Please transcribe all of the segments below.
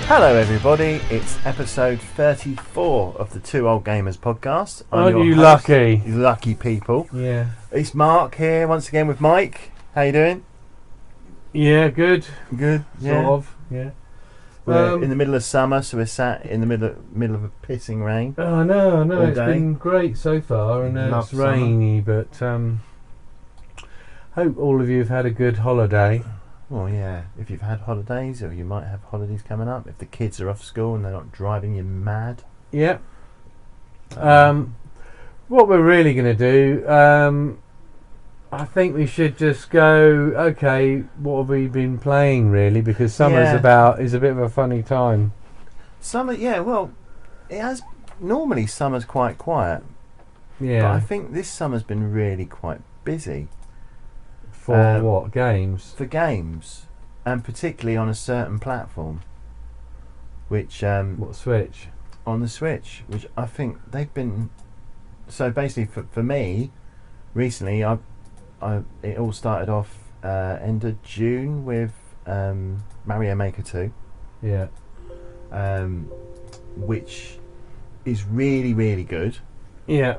Hello everybody, it's episode 34 of the Two Old Gamers podcast. Aren't you lucky? You lucky people. Yeah. It's Mark here once again with Mike. How you doing? Yeah, good. Good. Sort of. Yeah. We're in the middle of summer, so we're sat in the middle of a pissing rain. Oh no, all it's day. been great so far, and Love it's rainy, but hope all of you have had a good holiday. Well, yeah, if you've had holidays, or you might have holidays coming up, if the kids are off school and they're not driving you mad. Yeah. What we're really going to do, I think we should just go, okay, what have we been playing really, because summer's is a bit of a funny time. Summer, yeah, well, normally summer's quite quiet. Yeah. But I think this summer's been really quite busy. For what? Games? For games, and particularly on a certain platform, which what, Switch? On the Switch, which I think they've been. So basically, for me, recently, it all started off end of June with Mario Maker 2. Yeah. Which is really, really good. Yeah.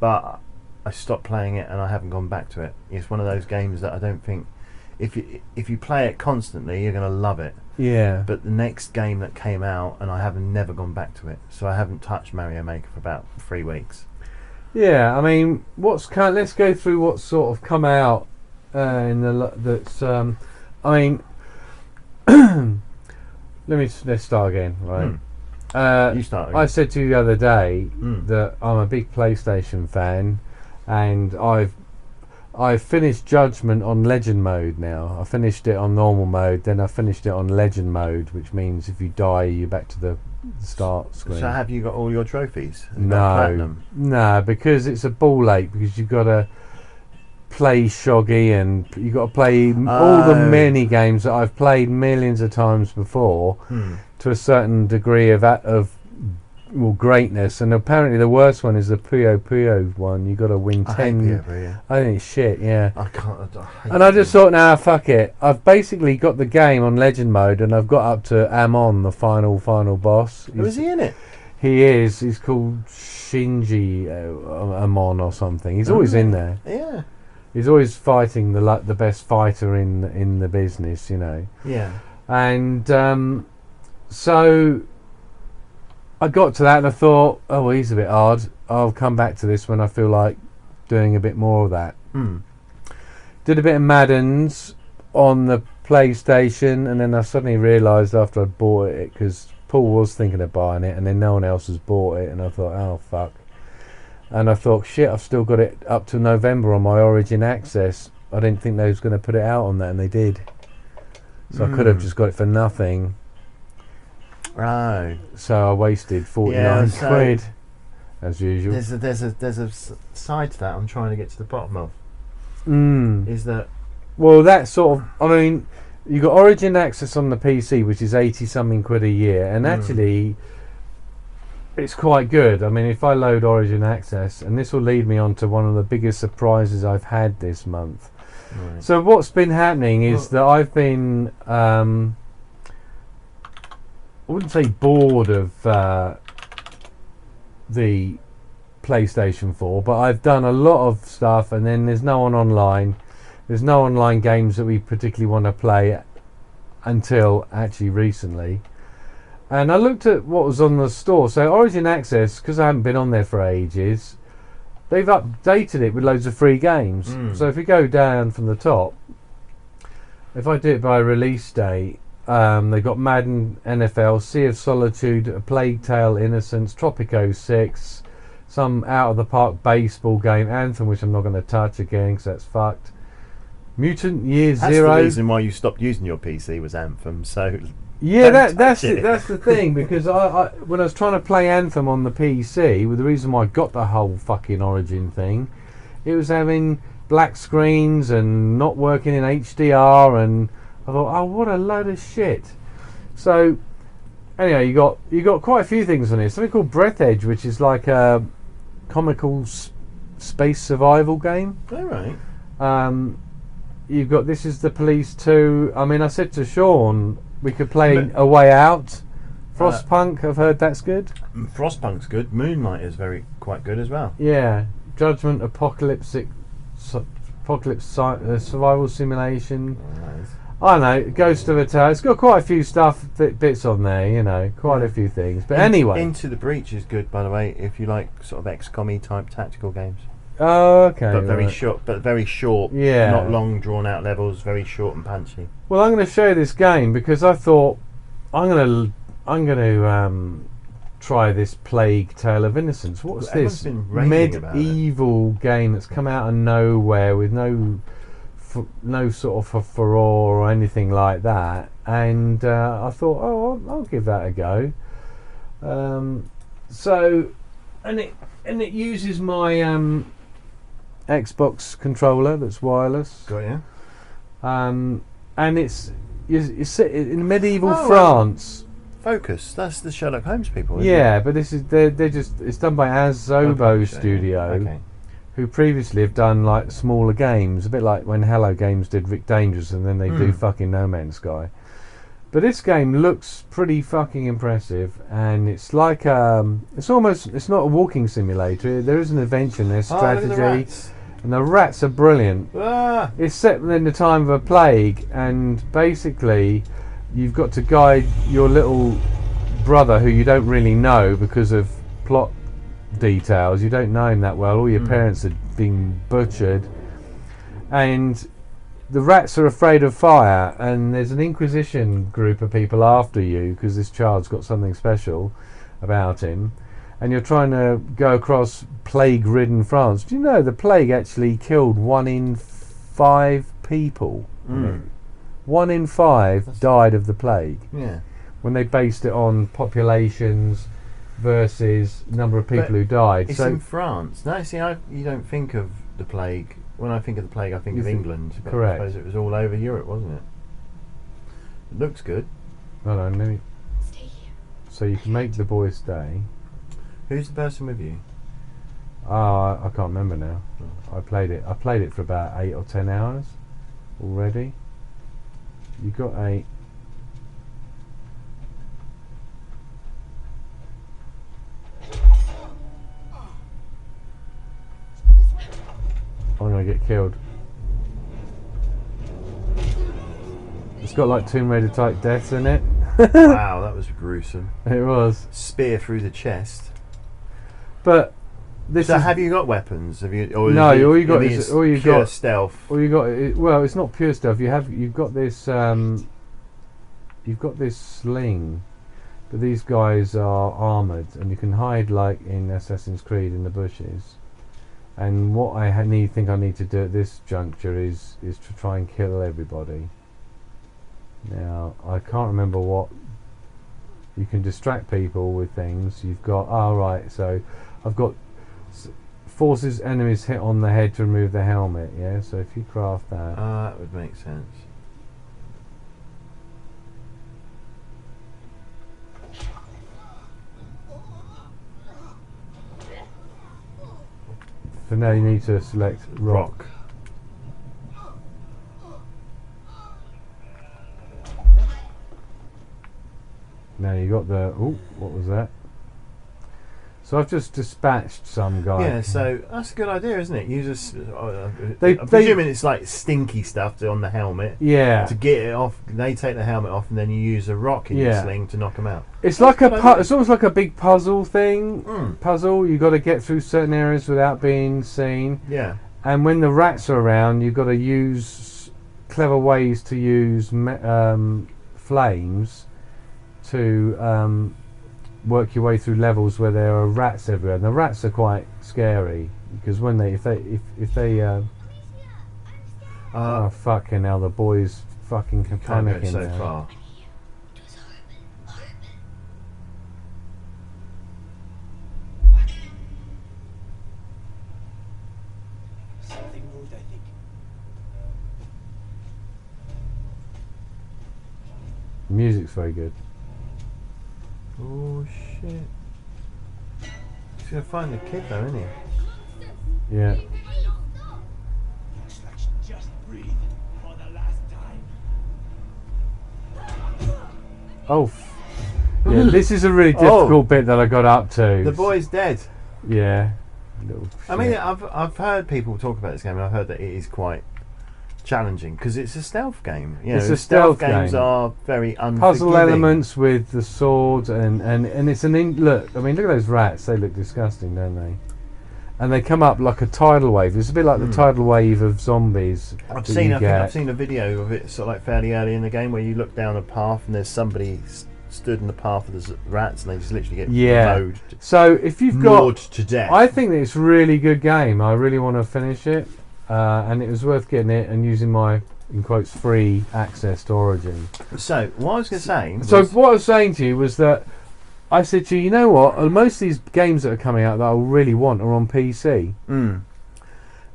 But I stopped playing it and I haven't gone back to it. It's one of those games that I don't think if you play it constantly you're going to love it. Yeah. But the next game that came out and I haven't never gone back to it, so I haven't touched Mario Maker for about 3 weeks. Yeah, I mean, let's go through what's sort of come out let's start again, right? You start again. I said to you the other day that I'm a big PlayStation fan, and I've finished Judgment on Legend mode now. I finished it on normal mode, then I finished it on Legend mode, which means if you die, you're back to the start screen. So have you got all your trophies? No, because it's a ball ache, because you've got to play Shoggy and you've got to play all the mini games that I've played millions of times before to a certain degree of greatness, and apparently the worst one is the Puyo Puyo one. You got to win 10. I hate Puyo Puyo. I think it's shit. Yeah. I can't. I just thought, nah, fuck it. I've basically got the game on Legend mode, and I've got up to Amon, the final boss. Oh, is he in it? He is. He's called Shinji Amon or something. He's always in there. Yeah. He's always fighting the best fighter in the business, you know. Yeah. And so I got to that and I thought, oh, well, he's a bit hard. I'll come back to this when I feel like doing a bit more of that. Did a bit of Madden's on the PlayStation, and then I suddenly realised after I'd bought it, because Paul was thinking of buying it and then no one else has bought it, and I thought, oh, fuck. And I thought, shit, I've still got it up to November on my Origin Access. I didn't think they was going to put it out on that, and they did. So I could have just got it for nothing. Right. So I wasted 49 quid, as usual. There's a side to that I'm trying to get to the bottom of. Is that... Well, that sort of... I mean, you got Origin Access on the PC, which is 80-something quid a year, and actually... It's quite good. I mean, if I load Origin Access, and this will lead me on to one of the biggest surprises I've had this month. Right. So what's been happening is that I've been, I wouldn't say bored of the PlayStation 4, but I've done a lot of stuff, and then there's no one online. There's no online games that we particularly want to play until actually recently. And I looked at what was on the store. So Origin Access, because I haven't been on there for ages, they've updated it with loads of free games. So if you go down from the top, if I do it by release date, they've got Madden, NFL, Sea of Solitude, A Plague Tale, Innocence, Tropico 6, some out of the park baseball game, Anthem, which I'm not going to touch again because that's fucked. Mutant Year Zero. That's the reason why you stopped using your PC was Anthem. So yeah, that's the thing, because I when I was trying to play Anthem on the PC, well, the reason why I got the whole fucking Origin thing, it was having black screens and not working in HDR, and I thought, oh, what a load of shit. So anyway, you got quite a few things on here. Something called Breath Edge, which is like a comical space survival game. All right. You've got This Is the Police 2. I mean, I said to Sean We could play But- A Way Out. Frostpunk, I've heard that's good. Frostpunk's good. Moonlight is quite good as well. Yeah. Judgment, survival simulation. Nice. I don't know, Ghost of a Tale. It's got quite a few bits on there, you know, quite a few things. But anyway. Into the Breach is good, by the way, if you like sort of XCOM-y type tactical games. Oh, okay. But very right. short. But very short. Yeah. Not long, drawn out levels. Very short and punchy. Well, I'm going to show you this game because I thought I'm going to try this Plague Tale of Innocence. What's Well, everyone's this been raving about it. medieval game that's come out of nowhere with no sort of a furore or anything like that? And I thought, oh, I'll give that a go. It uses my Xbox controller that's wireless. Got you. And you're set in medieval Oh, France. Focus. That's the Sherlock Holmes people. Isn't Yeah, it? but this is they're just it's done by Azobo Publisher, yeah. Studio, Okay. who previously have done like smaller games, a bit like when Hello Games did Rick Dangerous, and then they do fucking No Man's Sky. But this game looks pretty fucking impressive, and it's like it's not a walking simulator. There is an adventure, there's Oh, look at the strategy, rats. and the rats are brilliant. Ah! It's set in the time of a plague, and basically you've got to guide your little brother, who you don't really know because of plot details. You don't know him that well. All your parents are being butchered, and the rats are afraid of fire, and there's an Inquisition group of people after you because this child's got something special about him, and you're trying to go across plague-ridden France. Do you know the plague actually killed 1 in 5 people? 1 in 5 died of the plague Yeah. when they based it on populations versus number of people But who died. It's So in France. No, see, you don't think of the plague. When I think of the plague, I think You of think- England. But correct. I suppose it was all over Europe, wasn't it? It looks good. hold on, let me. So you can make the boy stay. Who's the person with you? I can't remember now. I played it for about 8 or 10 hours already. You got 8. I'm gonna get killed. It's got like Tomb Raider type deaths in it. Wow, that was gruesome. It was, Spear through the chest. but this So is have you got weapons? Have you? Or No, is it, all you got I mean, is- it's all you pure got- stealth. well, you got well. It's not pure stuff. You've got this you've got this sling, but these guys are armored, and you can hide like in Assassin's Creed in the bushes. And what I think I need to do at this juncture is to try and kill everybody. Now I can't remember what. You can distract people with things. You've got right. So I've got forces enemies hit on the head to remove the helmet. Yeah. So if you craft that. That would make sense. So now you need to select rock. Now you got the. Oh, what was that? So I've just dispatched some guy. Yeah, so that's a good idea, isn't it? Use They- I'm presuming it's like stinky stuff on the helmet. Yeah. To get it off, they take the helmet off, and then you use a rock in your Yeah. sling to knock them out. It's That's like a a good idea. it's almost like a big puzzle thing. Mm. Puzzle. You got to get through certain areas without being seen. Yeah. And when the rats are around, you've got to use clever ways to use flames to work your way through levels where there are rats everywhere. And the rats are quite scary because when if they oh fucking hell, the boys fucking Can't go panicking so now. far. Something moved, I think. The music's very good. Oh shit! He's gonna find the kid though, isn't he? Yeah. Looks like she just breathed for the last time. Oh, yeah. This is a really difficult bit that I got up to. The boy's dead. Yeah. Little I mean, shit. I've heard people talk about this game, and I've heard that it is quite challenging because it's a stealth game. You It's know, a stealth games game. are very unforgiving. Puzzle elements with the swords and it's look. I mean, look at those rats. They look disgusting, don't they? And they come up like a tidal wave. It's a bit like the tidal wave of zombies. I've that seen. you I think get. I've seen a video of it, sort of like fairly early in the game, where you look down a path and there's somebody stood in the path of the rats, and they just literally get mowed, So if you've got, gnawed to death. I think that it's a really good game. I really want to finish it, and it was worth getting it and using my, in quotes, free access to Origin. So what I was going to say. So what I was saying to you was that I said to you, you know what? Most of these games that are coming out that I really want are on PC. And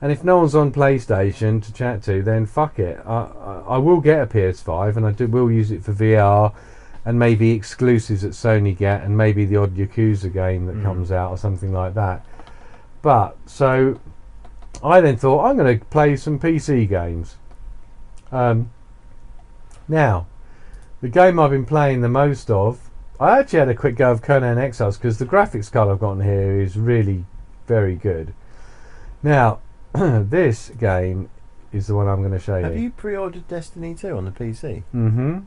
if no one's on PlayStation to chat to, then fuck it. I will get a PS5 and I will use it for VR and maybe exclusives that Sony get and maybe the odd Yakuza game that comes out or something like that. But so I then thought I'm going to play some PC games. Now, the game I've been playing the most of, I actually had a quick go of Conan Exiles because the graphics card I've got on here is really very good. Now, this game is the one I'm going to show you. Have you pre-ordered Destiny 2 on the PC? Mm-hmm.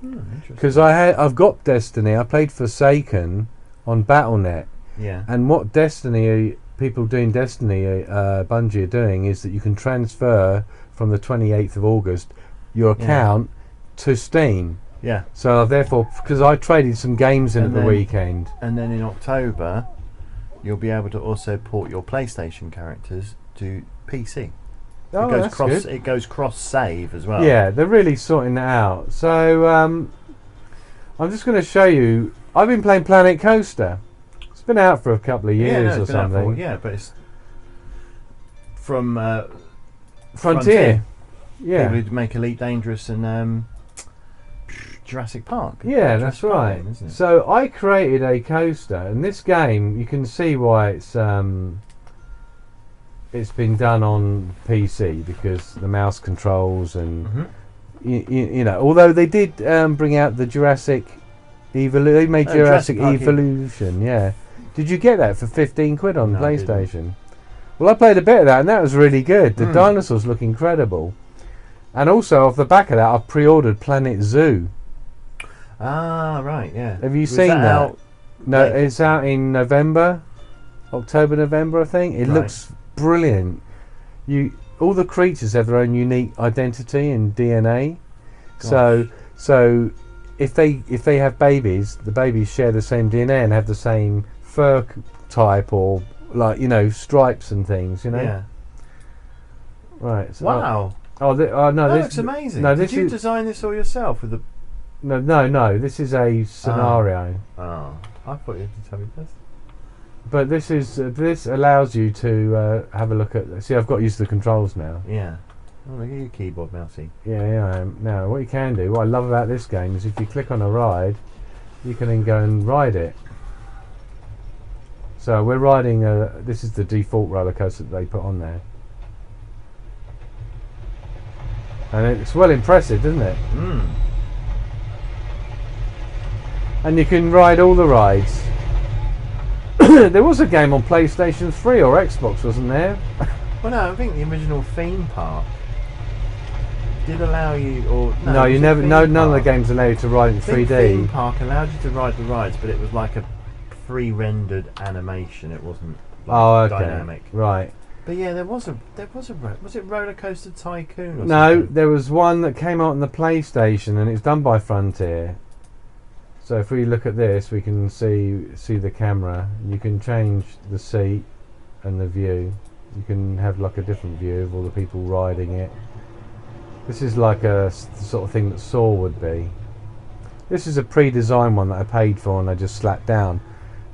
Interesting. Because I've got Destiny. I played Forsaken on Battle.net, Yeah. and what Destiny people doing Destiny, Bungie are doing is that you can transfer from the 28th of August your account to Steam. Yeah. So therefore, because I traded some games in And at the then- weekend. And then in October, you'll be able to also port your PlayStation characters to PC. Oh, that's good. It goes cross save as well. Yeah, they're really sorting that out. So I'm just going to show you. I've been playing Planet Coaster. It's been out for a couple of years or it's been out something. yeah, but it's from Frontier. Yeah. People who make Elite Dangerous and Jurassic Park. Yeah, Jurassic that's Park right. game, isn't it? So I created a coaster, and this game you can see why it's been done on PC because the mouse controls and you know. Although they did bring out the Jurassic they made Jurassic Jurassic Park Evolution. Yeah, did you get that for 15 quid on No, I didn't. PlayStation? Well, I played a bit of that, and that was really good. The dinosaurs look incredible, and also off the back of that, I've pre-ordered Planet Zoo. Ah, right, yeah. Have you Was seen that? out? No, Like- it's out in November, November, I think. It Right. looks brilliant. All the creatures have their own unique identity and DNA. So if they have babies, the babies share the same DNA and have the same fur type or stripes and things. Yeah. Right. So Wow. no, That this looks amazing. No, Did this you is design this all yourself with the? no. This is a scenario. Oh, I thought you had to tell me this. But this allows you to have a look at. See, I've got used to the controls now. Yeah. Oh, look at your keyboard, mousey. Yeah. Now, what you can do, what I love about this game is if you click on a ride, you can then go and ride it. So we're riding. This is the default roller coaster that they put on there, and it's well impressive, isn't it? And you can ride all the rides. There was a game on PlayStation 3 or Xbox, wasn't there? Well, no, I think the original theme park did allow you, or No, it you was a never. theme No, none of the park. games allow you to ride in I think theme 3D. park allowed you to ride the rides, but it was like a pre-rendered animation. It wasn't like Oh, okay. dynamic. Right. But yeah, was it Roller Coaster Tycoon? Or No, something? there was one that came out on the PlayStation, and it's done by Frontier. So if we look at this, we can see the camera. You can change the seat and the view. You can have like a different view of all the people riding it. This is like a sort of thing that Saw would be. This is a pre-designed one that I paid for and I just slapped down.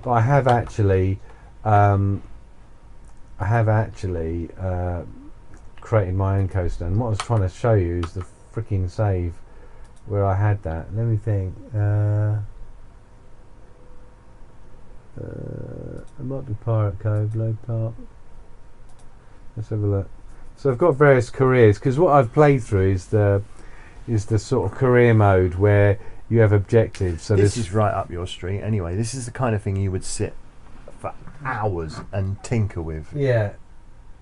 But I have actually created my own coaster, and what I was trying to show you is the freaking save where I had that. Let me think. It might be Pirate Cove, Low Park. Let's have a look. So I've got various careers because what I've played through is the sort of career mode where you have objectives. So This there's is right up your street. Anyway, this is the kind of thing you would sit for hours and tinker with. yeah.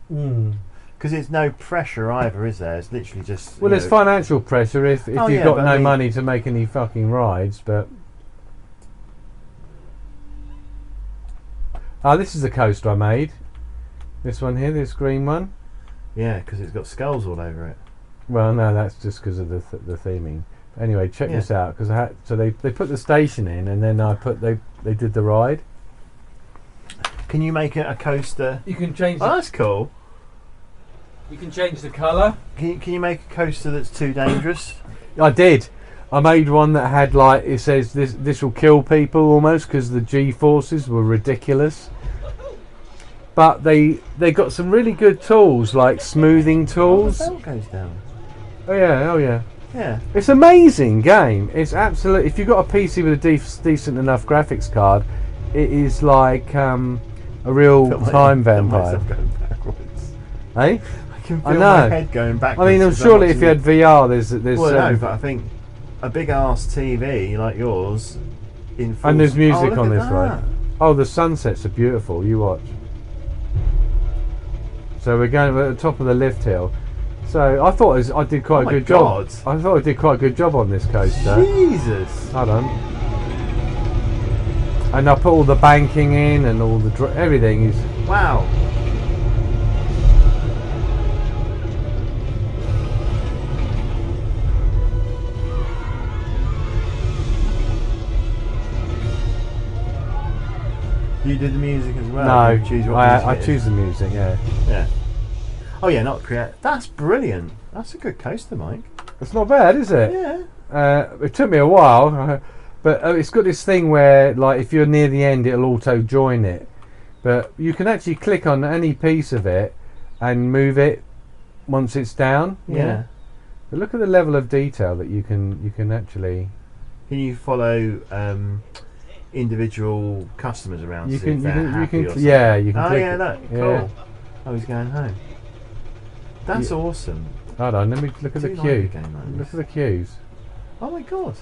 Because there's no pressure either, is there? It's literally just. Well, you there's know, financial pressure if Oh, you've yeah, got but no I mean- money to make any fucking rides, but. This is the coaster I made. This one here, this green one. Yeah, because it's got skulls all over it. Well, no, that's just because of the theming. Anyway, check Yeah. this out because so they put the station in and then they did the ride. Can you make it a coaster? You can change. Oh, that's cool. You can change the colour. Can you make a coaster that's too dangerous? I did. I made one that had like it says this will kill people almost because the G forces were ridiculous. But they got some really good tools like smoothing Oh, tools. the bell goes down. Oh yeah. Yeah. It's an amazing game. It's absolutely. If you've got a PC with a decent enough graphics card, it is like a real time vampire. Myself going backwards. Eh? I can feel I know. my head going backwards. I mean, as I'm surely watching if you had VR, there's Well, no, certain- but I think a big ass TV like yours. In full and there's music look on at this, right? that. Oh, the sunsets are beautiful. You watch. So we're going at the top of the lift hill. So I thought I did quite Oh a my good God. job. I thought I did quite a good job on this coaster. Jesus. Hold on. And I put all the banking in and all the everything is. Wow. You did the music as well. No, You choose what I music it choose the music. Yeah, is. Yeah. Oh yeah, not create. That's brilliant. That's a good coaster, Mike. it's not bad, is it? Yeah. It took me a while, but it's got this thing where, like, if you're near the end, it'll auto join it. But you can actually click on any piece of it and move it once it's down. Yeah. But look at the level of detail that you can actually. Can you follow individual customers around? You to see can if they're happy or something? yeah, you can. Oh click yeah, it. look, Yeah. cool. Oh, he's going home. That's Yeah. awesome. Hold on, let me look at the Do like queue. a game like Look this. at the queues. Oh my god.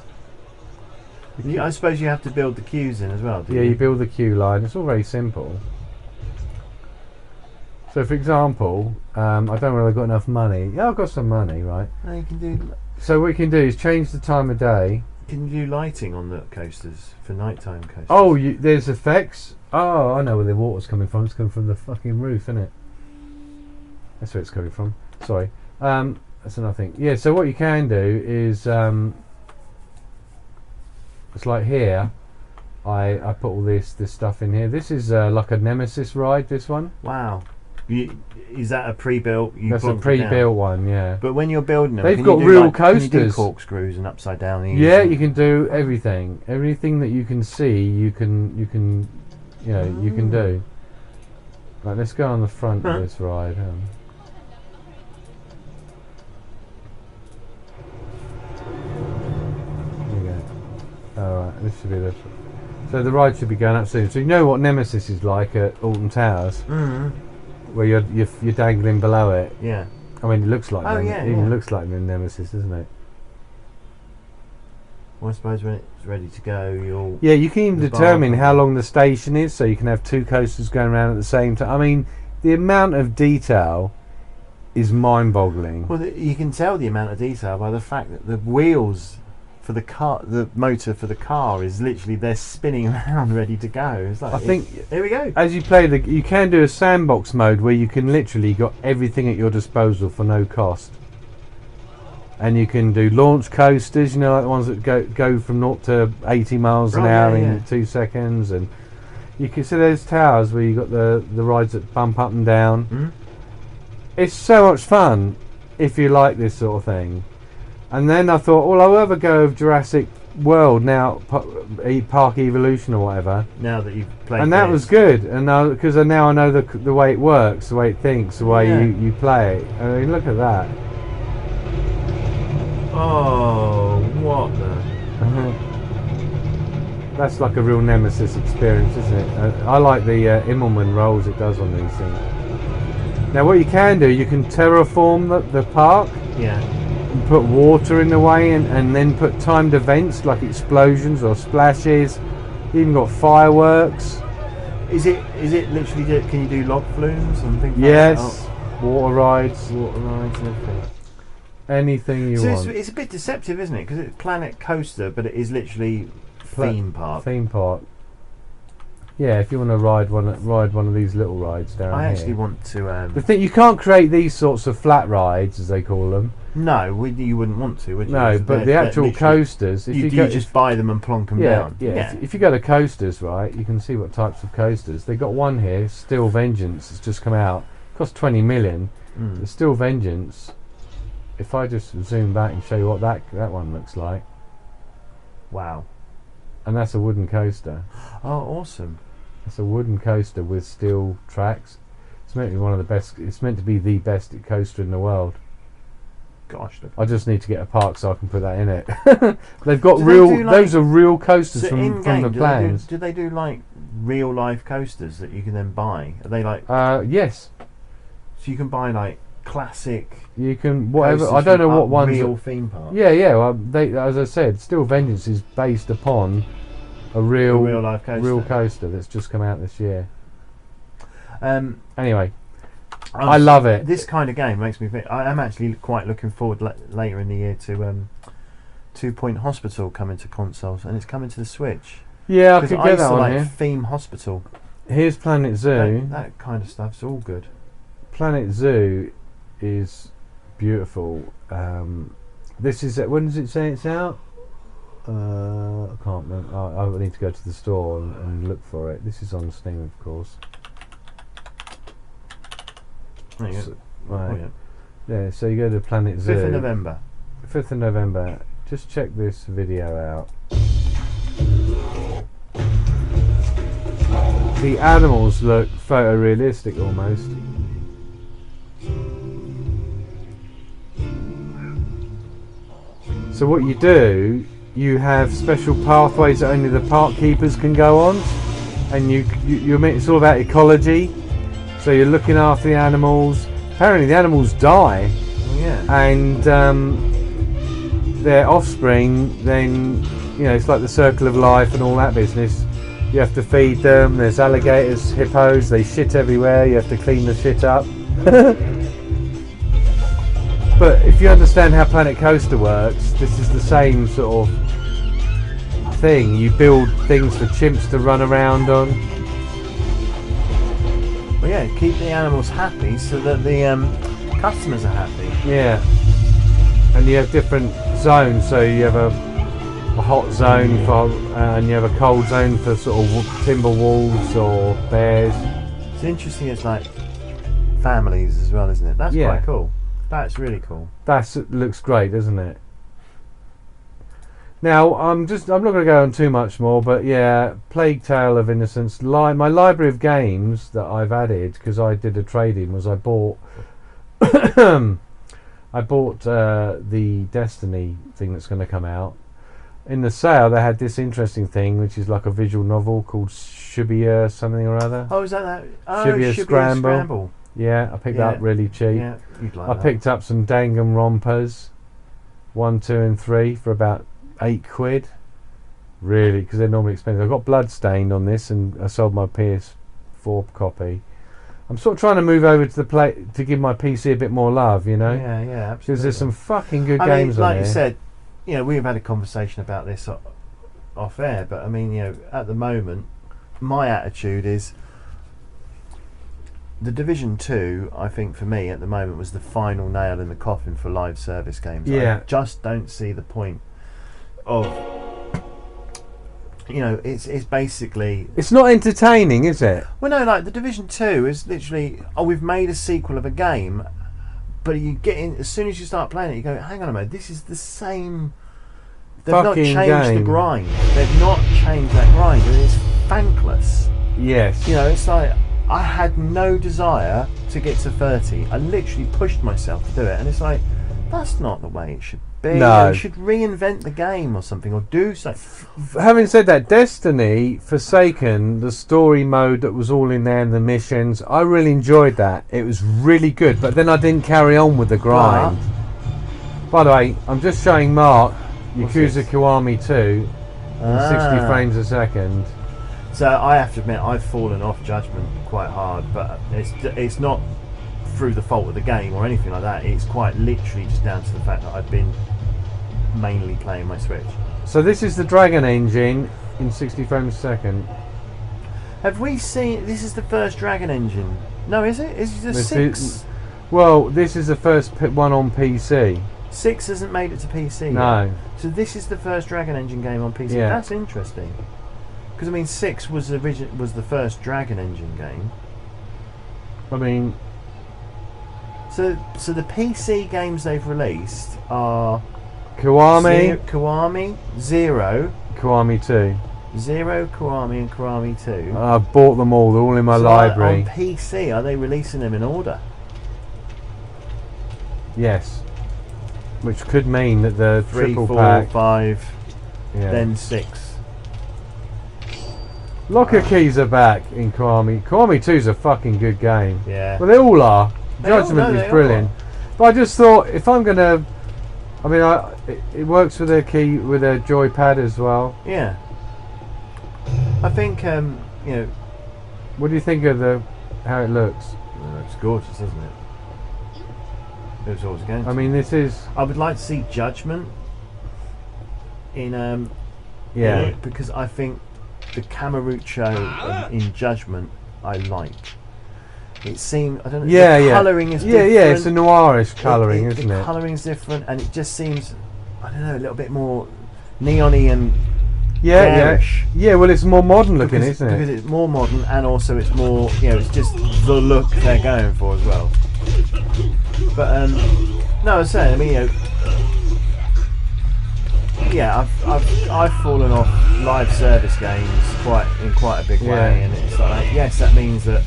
I suppose you have to build the queues in as well, do Yeah, you? you build the queue line. It's all very simple. So, for example, I don't know whether I've got enough money. Yeah, I've got some money, right? No, you can do. So what you can do is change the time of day. Can you do lighting on the coasters for nighttime coasters? Oh, there's effects. Oh, I know where the water's coming from. It's coming from the fucking roof, isn't it? That's where it's coming from. Sorry. That's another thing. Yeah, so what you can do is it's like here. I put all this stuff in here. This is like a Nemesis ride. This one. Wow. Is that a pre-built? That's a plonked it down? pre-built one. Yeah. But when you're building them, They've can got you do real Can you do coasters. corkscrews and upside down? Yeah, you can do everything. Everything that you can see, you can you can do. Right, let's go on the front of this ride. There you go. Alright, this should be the. So the ride should be going up soon. So you know what Nemesis is like at Alton Towers, Mm-hmm. where you're dangling below it. Yeah. I mean, it looks like Oh, yeah, even yeah. looks like Nemesis, doesn't it? Well, I suppose when it's ready to go, you'll. Yeah, you can even The determine bar- how long the station is, so you can have two coasters going around at the same time. I mean, the amount of detail is mind-boggling. Well, you can tell the amount of detail by the fact that the wheels for the car, the motor for the car, is literally they're spinning around, ready to go. It's like I think there we go. as you play you can do a sandbox mode where you can literally got everything at your disposal for no cost. And you can do launch coasters, you know, like the ones that go from 0 to 80 miles an Right, hour yeah, in yeah. 2 seconds, and you can see there's towers where you got the rides that bump up and down. Mhm. It's so much fun if you like this sort of thing. And then I thought, well, I'll have a go of Jurassic World now, Park Evolution or whatever. Now that you've played, And that this. was good, and because now I know the way it works, the way it thinks, the way Yeah. you play it. I mean, look at that. Oh, what the? That's like a real Nemesis experience, isn't it? I like the Immelman rolls it does on these things. Now what you can do, you can terraform the park. Yeah. put water in the way, and then put timed events like explosions or splashes. You even got fireworks. Is it literally? Can you do log flumes and things? Yes, Like that? water rides, Water rides and everything. anything you So want. it's a bit deceptive, isn't it? Because it's Planet Coaster, but it is literally theme park. Theme park. Yeah, if you want to ride one of these little rides down I here. actually want to. The thing, you can't create these sorts of flat rides, as they call them. No, you wouldn't want to, would you? No, Because but the they're actual literally- coasters. If you go, just buy them and plonk them down. Yeah. If you go to coasters, right, you can see what types of coasters. They got one here, Steel Vengeance. It's just come out. Cost 20 million. Mm. The Steel Vengeance. If I just zoom back and show you what that one looks like, Wow. and that's a wooden coaster. Oh, awesome. It's a wooden coaster with steel tracks. It's meant to be one of the best. It's meant to be the best coaster in the world. Gosh, look. I just need to get a park so I can put that in it. They've got Do they real. do, like- Those are real coasters So from in-game, the plans. do they do like real life coasters that you can then buy? Are they like Yes, so you can buy like classic you can. Whatever. coasters I don't know from what ones. real theme park? Yeah. Well, they, as I said, Steel Vengeance is based upon a real life coaster. that's just come out this year. I'm Anyway, I love it. This kind of game makes me think. I am actually quite looking forward later in the year to 2 Point Hospital coming to consoles, and it's coming to the Switch. Yeah, I 'Cause could I get used that to on like here. Theme Hospital. Here's Planet Zoo. That kind of stuff's all good. Planet Zoo is beautiful. This is when does it say it's out? I can't remember. I need to go to the store and look for it. This is on Steam, of course. There you So- go. right. Oh, yeah. Yeah. So you go to Planet Zoo. 5th of November. 5th of November. Just check this video out. The animals look photorealistic almost. So what you do, you have special pathways that only the park keepers can go on, and it's all about ecology. So you're looking after the animals. Apparently the animals die, Oh, yeah. and their offspring then, it's like the circle of life and all that business. You have to feed them. There's alligators, hippos, they shit everywhere. You have to clean the shit up. But if you understand how Planet Coaster works, this is the same sort of thing. You build things for chimps to run around on. Well, yeah, keep the animals happy so that the customers are happy. Yeah. And you have different zones. So you have a hot zone for, and you have a cold zone for sort of timber wolves or bears. It's interesting. It's like families as well, isn't it? That's Yeah. quite cool. That's really cool. That looks great, doesn't it? Now, I'm not going to go on too much more, but yeah, Plague Tale of Innocence. My library of games that I've added, because I did a trade-in, was I bought the Destiny thing that's going to come out. In the sale, they had this interesting thing, which is like a visual novel called Shibia something or other. Oh, is that? Oh, Shibia Scramble. Scramble. Yeah, I picked that up really cheap. Yeah, you'd like I that. picked up some Danganronpas 1, 2 and 3 for about £8. Really, because they're normally expensive. I got Bloodstained on this, and I sold my PS4 copy. I'm sort of trying to move over to to give my PC a bit more love, Yeah, yeah, because absolutely. there's some fucking good I games mean, on like here. you said, we've had a conversation about this off air, but I mean, at the moment, my attitude is the Division 2, I think for me at the moment was the final nail in the coffin for live service games. Yeah. I just don't see the point of, it's basically, It's not entertaining, is it? well, no, like the Division 2 is literally, we've made a sequel of a game, but you get in, as soon as you start playing it, you go, hang on a minute, this is the same. They've not Fucking changed the game. grind. They've not changed that grind, and it's thankless. Yes. It's like I had no desire to get to 30. I literally pushed myself to do it, and it's like that's not the way it should be. No. You should reinvent the game or something, or do something. Having said that, Destiny, Forsaken, the story mode that was all in there and the missions, I really enjoyed that. It was really good, but then I didn't carry on with the grind. By the way, I'm just showing Mark What's Yakuza this? Kiwami 2 in 60 Ah. frames a second. So I have to admit, I've fallen off Judgment quite hard, but it's not through the fault of the game or anything like that. It's quite literally just down to the fact that I've been mainly playing my Switch. So this is the Dragon engine in 60 frames a second. Have we seen? This is the first Dragon engine. No, is it? Is it This 6? is- Well, this is the first one on PC. 6 hasn't made it to PC No. yet. So this is the first Dragon Engine game on PC. Yeah. That's interesting. Because I mean, 6 was the first Dragon Engine game. I mean, So the PC games they've released are Kiwami, Kiwami, Zero, Kiwami 2. Kiwami, and Kiwami 2. I've bought them all. They're all in my So library. on PC, are they releasing them in order? Yes. Which could mean that the 3, triple 4, pack. 5, Yeah. then 6. Locker keys are back in Kiwami. Kiwami 2 is a fucking good game. Yeah. Well, they all are. They all- Judgment no, is they brilliant. But I just thought if I'm gonna, I mean, it works with a key with a joypad as well. Yeah. I think you know, What do you think of how it looks? it's gorgeous, isn't it? It was always going to. I mean, this is I would like to see Judgment in yeah. in it, because I think the Camarucho in Judgment I like. It seemed, I don't know, Yeah, the yeah. colouring is Yeah, different. yeah, it's a noirish colouring, isn't The it? colouring's different, and it just seems, I don't know, a little bit more neon-y and Yeah, garish. yeah. Well, it's more modern looking, because, isn't because it? it's more modern, and also it's more, you know, it's just the look they're going for as well. But no, I was saying, I mean, you know, yeah, I've fallen off live service games in quite a big Yeah. way, and it's like, yes, that means that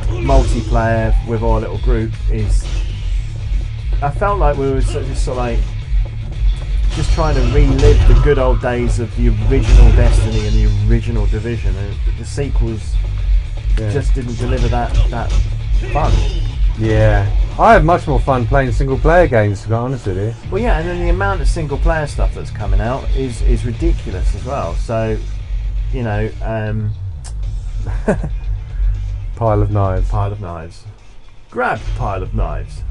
multiplayer with our little group is. I felt like we were just sort of like just trying to relive the good old days of the original Destiny and the original Division, and the sequels Yeah. just didn't deliver that fun. Yeah. I have much more fun playing single player games, to be honest with you. Well, yeah, and then the amount of single player stuff that's coming out is ridiculous as well. So, you know, Pile of knives. pile of knives. Grab pile of knives.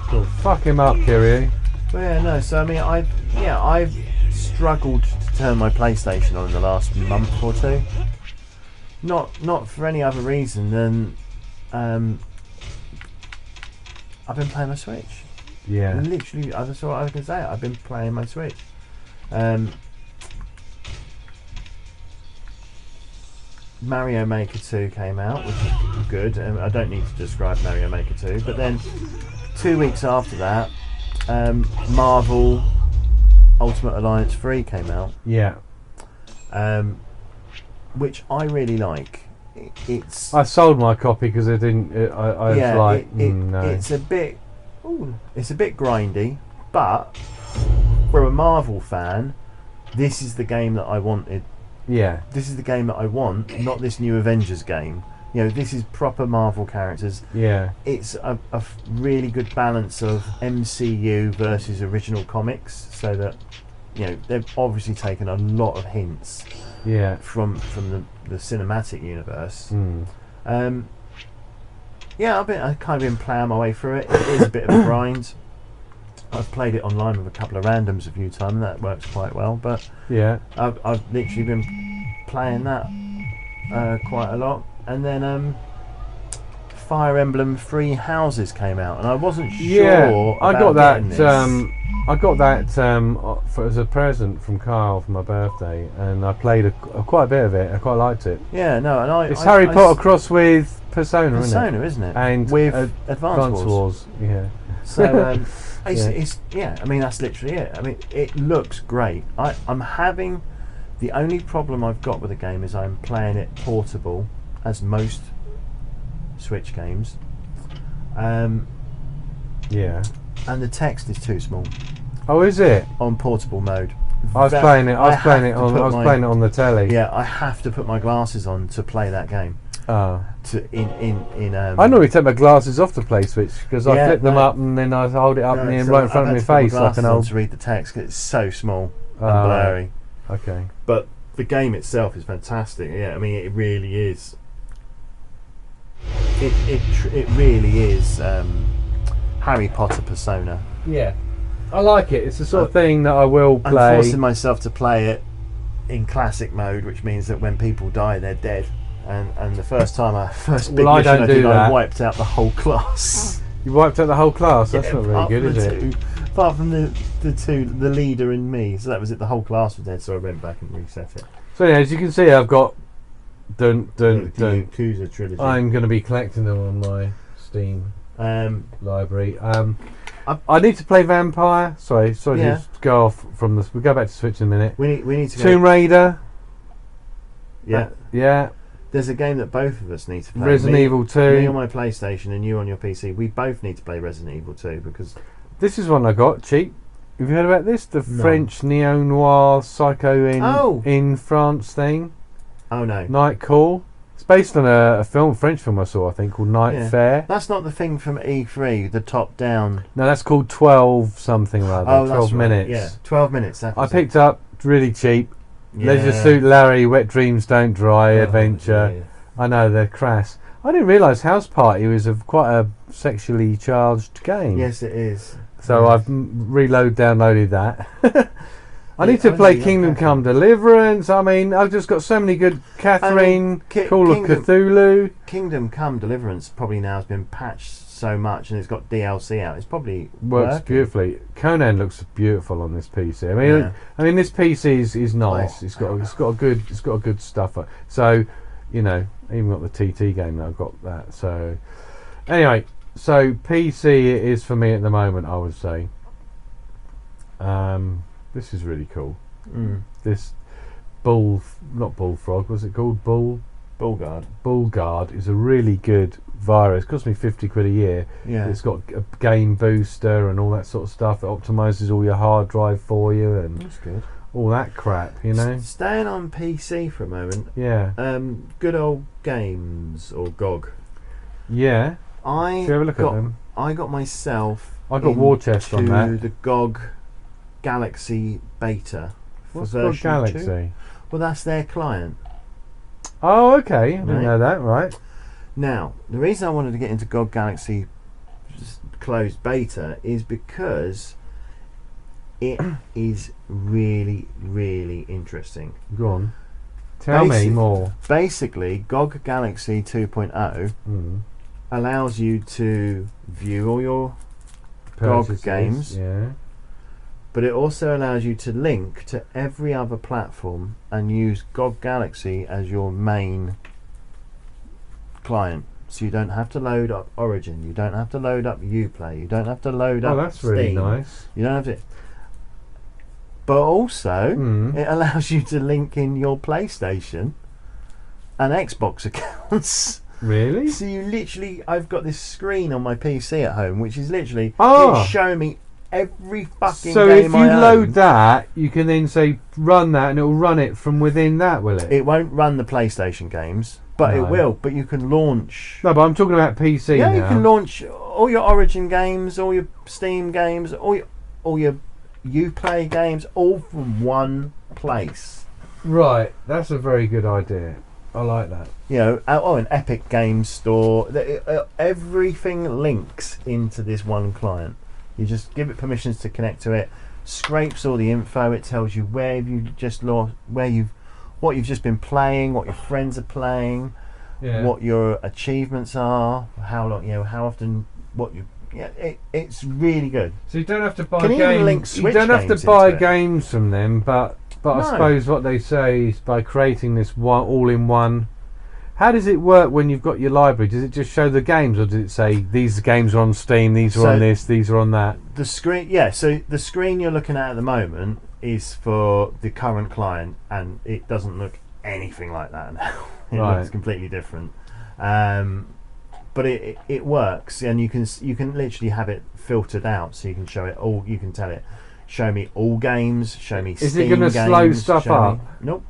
Cool. Fuck him up, Kiryu. Well, yeah, no. So I mean, I've struggled to turn my PlayStation on in the last month or two. Not for any other reason than I've been playing my Switch. Yeah. Literally, that's all I can say. I've been playing my Switch. Mario Maker 2 came out, which is good. I don't need to describe Mario Maker 2. But then, 2 weeks after that, Marvel Ultimate Alliance 3 came out, Yeah. which I really like. It's I sold my copy because I didn't. I was like, no. it's a bit, it's a bit grindy, but for a Marvel fan, this is the game that I wanted. Yeah. This is the game that I want, not this new Avengers game. You know, this is proper Marvel characters. Yeah. It's a really good balance of MCU versus original comics, so that, you know, they've obviously taken a lot of hints Yeah. from the cinematic universe. Mm. Yeah, I've kind of been playing my way through it. It is a bit of a grind. I've played it online with a couple of randoms a few times, and that works quite well. But Yeah. I've literally been playing that quite a lot. And then Fire Emblem Three Houses came out, and I wasn't sure. Yeah. I got about getting this. that. I got that as a present from Kyle for my birthday, and I played quite a bit of it. I quite liked it. Yeah, no, and It's Harry Potter cross with Persona, Persona, isn't it? And with Advance Advance Wars. Wars. Yeah. So Yeah. it's I mean, that's literally it. I mean, it looks great. I'm having the only problem I've got with the game is I'm playing it portable, as most Switch games, Yeah. and the text is too small Oh, is it? on portable mode. I was playing it. I was playing it have to on. put I was my- playing it on the telly. Yeah, I have to put my glasses on to play that game. to in I normally take my glasses off to play Switch because I Yeah, flip them no. up and then I hold it up and then so right in front I've of had my to put face like an glasses on old. to read the text 'cause it's so small Oh, and blurry. Okay. But the game itself is fantastic. Yeah, I mean it really is. It really is Harry Potter persona. Yeah, I like it. It's the sort of thing that I will I'm play. forcing myself to play it in classic mode, which means that when people die, they're dead. And the first time I big Well, I mission don't I do did, I that. wiped out the whole class. You wiped out the whole class. That's not very apart good, from is the it? two, apart from the leader and me. So that was it. The whole class was dead. So I went back and reset it. So yeah, as you can see, I've got dun The dun. Yakuza trilogy. I'm going to be collecting them on my Steam library. I need to play Vampire. Sorry Yeah. to go off from this. We'll go back to Switch in a minute. We need to Tomb go. Raider. Yeah. Yeah. There's a game that both of us need to play. Resident Evil 2. Me on my PlayStation and you on your PC. We both need to play Resident Evil 2 because This is one I got cheap. Have you heard about this? The No. French neo-noir psycho Oh. in France thing. oh no, Night Call. It's based on a French film I saw, I think, called Night Yeah. Fair. that's not the thing from E3. The top down. No, that's called 12 something rather. Oh, 12 that's right. minutes. Yeah, 12 minutes. That I was picked up really cheap. it. Leisure Suit Larry, Wet Dreams Don't Dry, Adventure. Yeah. I know, they're crass. I didn't realise House Party was quite a sexually charged game. Yes, it is. So Yeah. I've downloaded that. I Yeah, need to I play really like Kingdom that Come game. Deliverance. I mean, I've just got so many good. Catherine, Call of Kingdom- Cthulhu. Kingdom Come Deliverance probably now has been patched so much and it's got DLC out. It's probably Works working. beautifully. Conan looks beautiful on this PC. I mean, this PC is nice. Oh. It's got a good stuff. So, you know, even got the TT game. I've got that. So, anyway, so PC it is for me at the moment. I would say. This is really cool. Mm. This not bullfrog. What's it called? Bullguard. Bullguard is a really good virus. Cost me £50 a year. Yeah. It's got a game booster and all that sort of stuff. It optimises all your hard drive for you and That's good. all that crap, you know. Staying on PC for a moment. Yeah, Good old games or GOG. yeah. I Should we have a look got, at them? I got myself. I got War Chest on into that. the GOG Galaxy beta for What's called version Galaxy? 2. Well, that's their client. Oh, okay. I didn't Right. know that. Right. Now, the reason I wanted to get into GOG Galaxy closed beta is because it is really, really interesting. Go on. Tell me Basic- more. Basically, GOG Galaxy 2.0 Mm. allows you to view all your GOG Purchases, games, Yeah. but it also allows you to link to every other platform and use GOG Galaxy as your main client. So you don't have to load up Origin, you don't have to load up Uplay, you don't have to load Oh, up that's Steam. really nice. You don't have to. But also, Mm. it allows you to link in your PlayStation and Xbox accounts. Really? So you literally, I've got this screen on my PC at home, which is literally Ah. it's showing me every fucking So game if you I own. load that, you can then say run that, and it will run it from within that, will it? It won't run the PlayStation games, but No. it will. But you can launch. No, but I'm talking about PC Yeah, now. you can launch all your Origin games, all your Steam games, all your Uplay games, all from one place. Right, that's a very good idea. I like that. You know, an Epic Games Store. Everything links into this one client. You just give it permissions to connect to it. Scrapes all the info. It tells you where you've just lost, what you've just been playing, what your friends are playing, Yeah. what your achievements are, how long, how often, what you. Yeah, it's really good. So you don't have to buy Can even games. link You Switch don't have games to buy into it. games from them, but I No. suppose what they say is by creating this one all-in-one. How does it work when you've got your library? Does it just show the games, or does it say these games are on Steam, these are So- on this, these are on that? The screen, yeah. So the screen you're looking at the moment is for the current client, and it doesn't look anything like that now. It Right. looks completely different. But it works, and you can literally have it filtered out, so you can show it all. You can tell it, show me all games, show me. Is it Steam gonna slow games, stuff show me- up? Nope.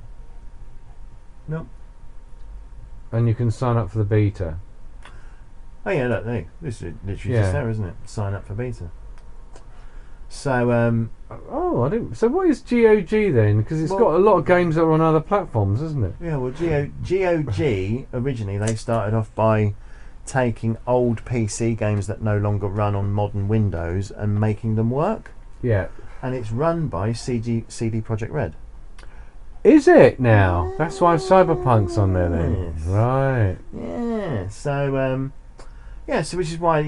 Nope. and you can sign up for the beta. Oh yeah, look, hey, this is literally Yeah. just there, isn't it? Sign up for beta. So, Oh, I didn't. So what is GOG then? Because it's Well- got a lot of games that are on other platforms, isn't it? yeah, well, GOG originally they started off by taking old PC games that no longer run on modern Windows and making them work, Yeah. and it's run by CD Projekt Red. Is it now? That's why Cyberpunk's on there then. Yes. Right. Yeah. So, so which is why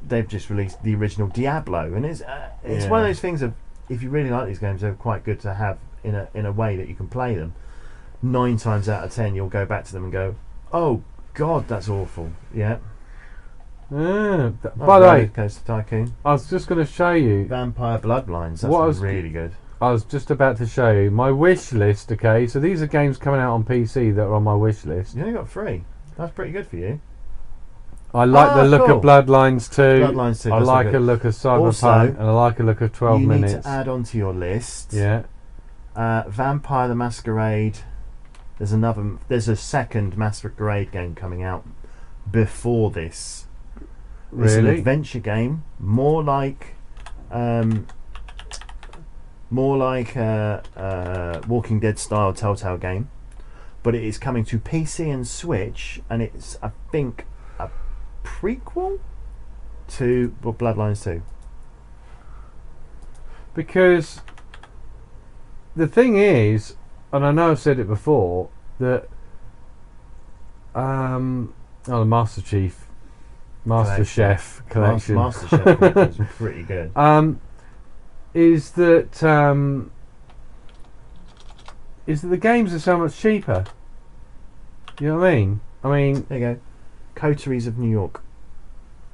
they've just released the original Diablo, and it's one of Yeah. those things of, if you really like these games, they're quite good to have in a way that you can play them. 9 times out of 10, you'll go back to them and go, "Oh God, that's awful." Yeah. By the way, Coaster Tycoon, I was just going to show you. Vampire Bloodlines. That's What I was- really good. I was just about to show you my wish list. Okay, so these are games coming out on PC that are on my wish list. You only got 3. That's pretty good for you. I like the look cool. of Bloodlines 2. Bloodlines 2 I does like look a good. look of Cyberpunk, Also, and I like a look of 12 you minutes. need to add onto your list. Yeah. Vampire the Masquerade. There's a second Masquerade game coming out before this. It's an Really? adventure game, more like Walking Dead style Telltale game, but it is coming to PC and Switch, and it's, I think, a prequel to Bloodlines 2. Because the thing is, and I know I've said it before, that the Master Chef collection Master Chef collection is pretty good. is that the games are so much cheaper. You know what I mean? I mean, There you go. Coteries of New York.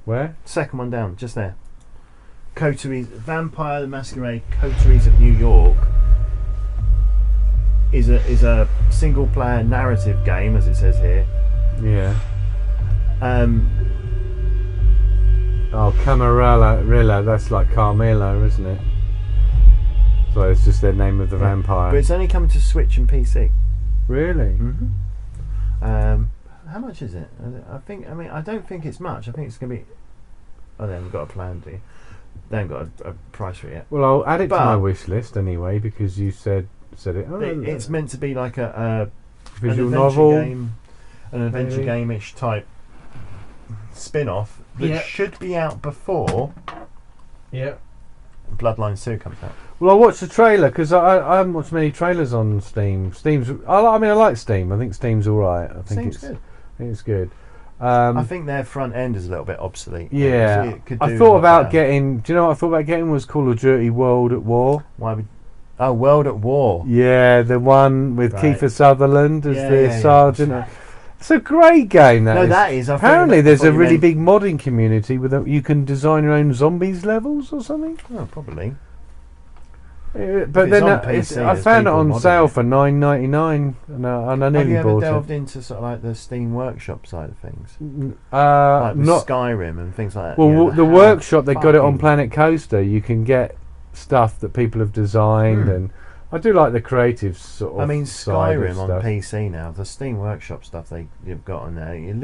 where? Second one down, just there. Coteries, Vampire the Masquerade, Coteries of New York is a single player narrative game, as it says here. Yeah. Oh, Camarilla, that's like Carmilla, isn't it? So it's just their name of the vampire. But it's only coming to Switch and PC. Really? Mm-hmm. How much is it? I don't think it's much. I think it's going to be. Oh, they haven't got a plan, do you? They haven't got a price for it yet. Well, I'll add it to But- my wish list anyway, because you said it. Oh, It's meant to be like a visual an novel. an adventure maybe. game-ish type spin-off that Yeah. should be out before Yeah. Bloodlines 2 comes out. Well, I watched the trailer because I haven't watched many trailers on Steam. I like Steam. I think Steam's all right. I think Seems it's good. I think it's good. I think their front end is a little bit obsolete. Yeah, It could I do thought a lot about better. getting. Do you know what I thought about getting was Call of Duty World at War. Why would? Oh, World at War. Yeah, the one with Right. Kiefer Sutherland as Yeah, the yeah, yeah. sergeant. It's a great game. That is. I thought Apparently, you there's a meant- really big modding community with you can design your own zombies levels or something. Oh, probably. But it's then on PC, I there's found it people on modding sale it. for $9.99, and I Have nearly you ever bought delved it. into sort of like the Steam Workshop side of things, like with Not Skyrim and things like that? well. you know, The how workshop they got it on fucking- Planet Coaster. You can get stuff that people have designed, Hmm. and I do like the creative sort of. I mean, side of Skyrim on stuff. PC now. The Steam Workshop stuff you've got on there, you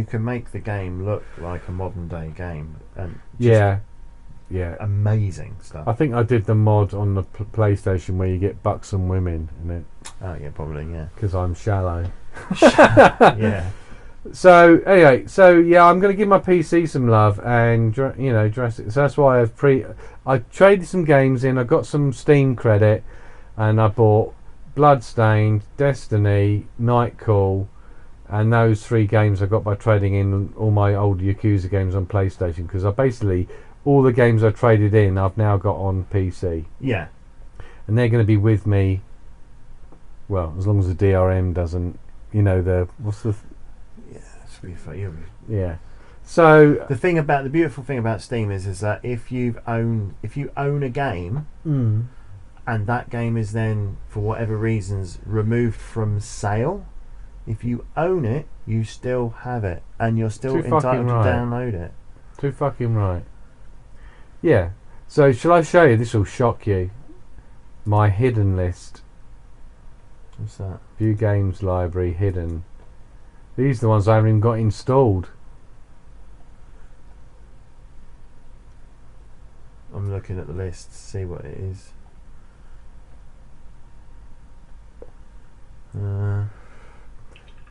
can make the game look like a modern day game, and just Yeah. amazing stuff. I think I did the mod on the PlayStation where you get buxom women in it Oh yeah, probably yeah. because I'm shallow. Yeah. So anyway, I'm going to give my PC some love and Jurassic. So that's why I traded some games in. I got some Steam credit, and I bought Bloodstained, Destiny, Nightcall, and those 3 games I got by trading in all my old Yakuza games on PlayStation, because I basically all the games I traded in I've now got on PC, Yeah. and they're going to be with me. Well, as long as the DRM doesn't, It's really funny. yeah. So The beautiful thing about Steam is that if you own a game and that game is then for whatever reasons removed from sale, if you own it, you still have it, and you're still Too fucking entitled to right. download it. Too fucking right. Yeah. So shall I show you? This will shock you. My hidden list. What's that? View games library hidden. These are the ones I haven't even got installed. I'm looking at the list to see what it is.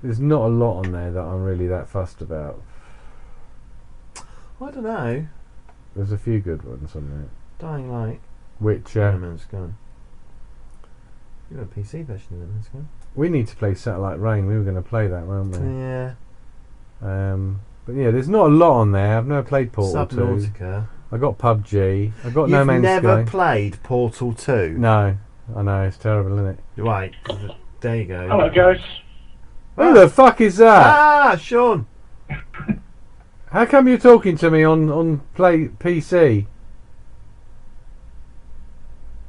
There's not a lot on there that I'm really that fussed about. I don't know. There's a few good ones on there. Dying Light. Witcher. No Man's Sky. You have a PC version of No Man's Sky? We need to play Satellite Rain. We were going to play that, weren't we? Yeah. But yeah, there's not a lot on there. I've never played Portal 2. Subnautica. I got PUBG. I got You've No Man's never Sky. played Portal 2? No, I know it's terrible, isn't it? Right. There you go. Hello, guys. Who the fuck is that? Ah, Sean. How come you're talking to me on play PC?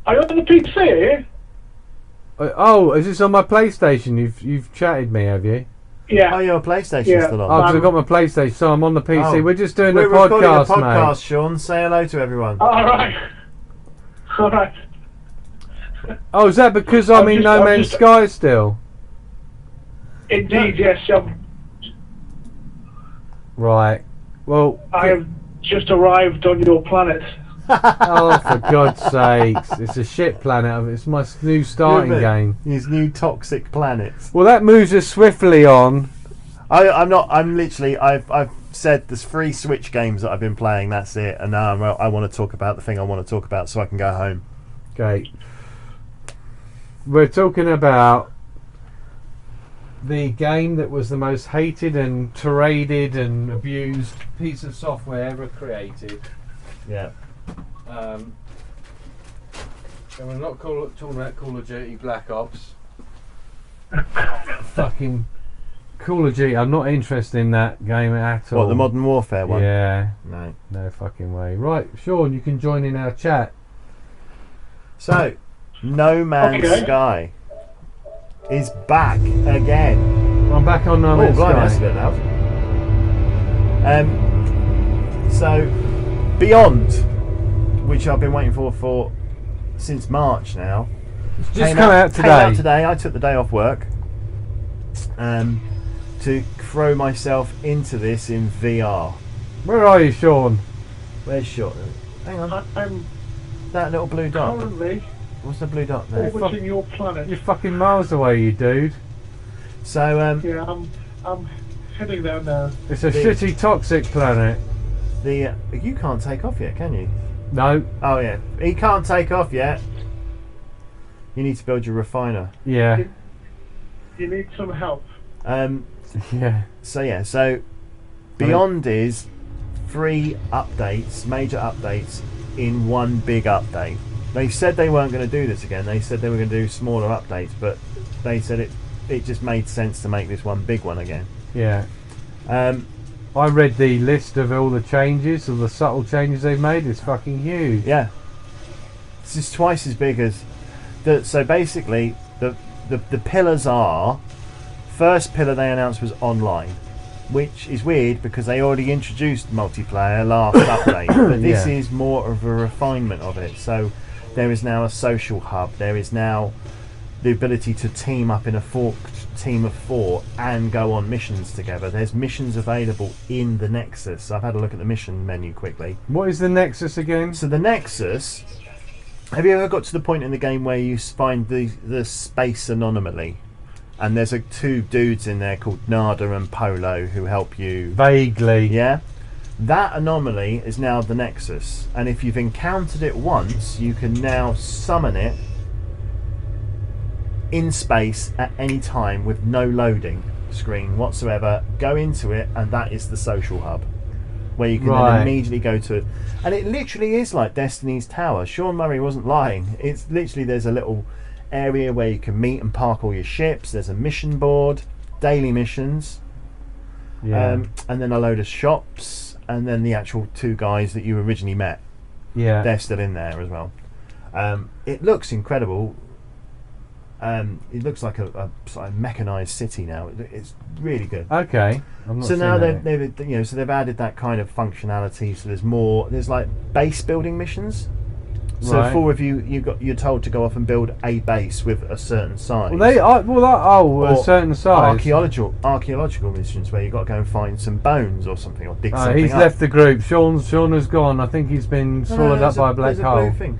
Are you on the PC? Oh, is this on my PlayStation? You've chatted me, have you? Yeah. Oh, your PlayStation's Yeah. still Oh, on. 'cause I've got my PlayStation, so I'm on the PC. Oh. We're just doing We're a recording a podcast, podcast, mate. Sean. Say hello to everyone. All right. All right. Oh, is that because I'm in No Man's Sky still? Indeed, yes. Right. Well, I have just arrived on your planet. oh, for God's sakes. It's a shit planet. It's my new starting game. His new toxic planets. Well, that moves us swiftly on. I've said there's 3 Switch games that I've been playing, that's it, and now I want to talk about the thing I want to talk about so I can go home. Okay. We're talking about the game that was the most hated and traded and abused piece of software ever created. Yeah. And we're not talking about Call of Duty Black Ops. Fucking Call of Duty. I'm not interested in that game at all. What, the Modern Warfare one? Yeah. No. No fucking way. Right, Sean, you can join in our chat. So, No Man's Okay. Sky is back again. I'm back on No Man's blimey, that's a Sky. bit loud. So, Beyond, which I've been waiting for since March now. Just come out Came out today. today. I took the day off work to throw myself into this in VR. Where are you, Sean? Where's shot? Hang on. I'm That little blue dot. currently What's the blue dot there? orbiting your planet. You're fucking miles away, you dude. So Yeah, I'm heading there now. It's a The- shitty, toxic planet. you can't take off yet, can you? No. Oh yeah, he can't take off yet. You need to build your refiner. Yeah. You need some help. Yeah. So Beyond is 3 updates, major updates in one big update. They said they weren't going to do this again. They said they were going to do smaller updates, but they said it just made sense to make this one big one again. Yeah. Um, I read the list of all the changes, all the subtle changes they've made. It's fucking huge. yeah, this is twice as big as so basically the pillars are, first pillar they announced was online, which is weird because they already introduced multiplayer last update, but this Yeah. is more of a refinement of it. So there is now a social hub, there is now the ability to team up in a forked team of 4 and go on missions together. There's missions available in the Nexus. I've had a look at the mission menu quickly. What is the Nexus again? So the Nexus, have you ever got to the point in the game where you find the space anomaly? And there's 2 dudes in there called Nada and Polo who help you. Vaguely. Yeah? That anomaly is now the Nexus. And if you've encountered it once, you can now summon it in space at any time with no loading screen whatsoever. Go into it, and that is the social hub, where you can Right. then immediately go to it. And it literally is like Destiny's Tower. Sean Murray wasn't lying. It's literally, there's a little area where you can meet and park all your ships. There's a mission board, daily missions, Yeah. and then a load of shops, and then the actual 2 guys that you originally met. Yeah. They're still in there as well. It looks incredible. It looks like a sort of mechanized city now. It's really good. Okay. I'm not So now seeing they've added that kind of functionality. So there's more. There's like base building missions. So Right. 4 of you're told to go off and build a base with a certain size. Well, they are a Or certain size. archaeological missions where you've got to go and find some bones or something, or dig Oh, something he's up. left the group. Sean has gone. I think he's been swallowed up by a black there's hole. a blue thing.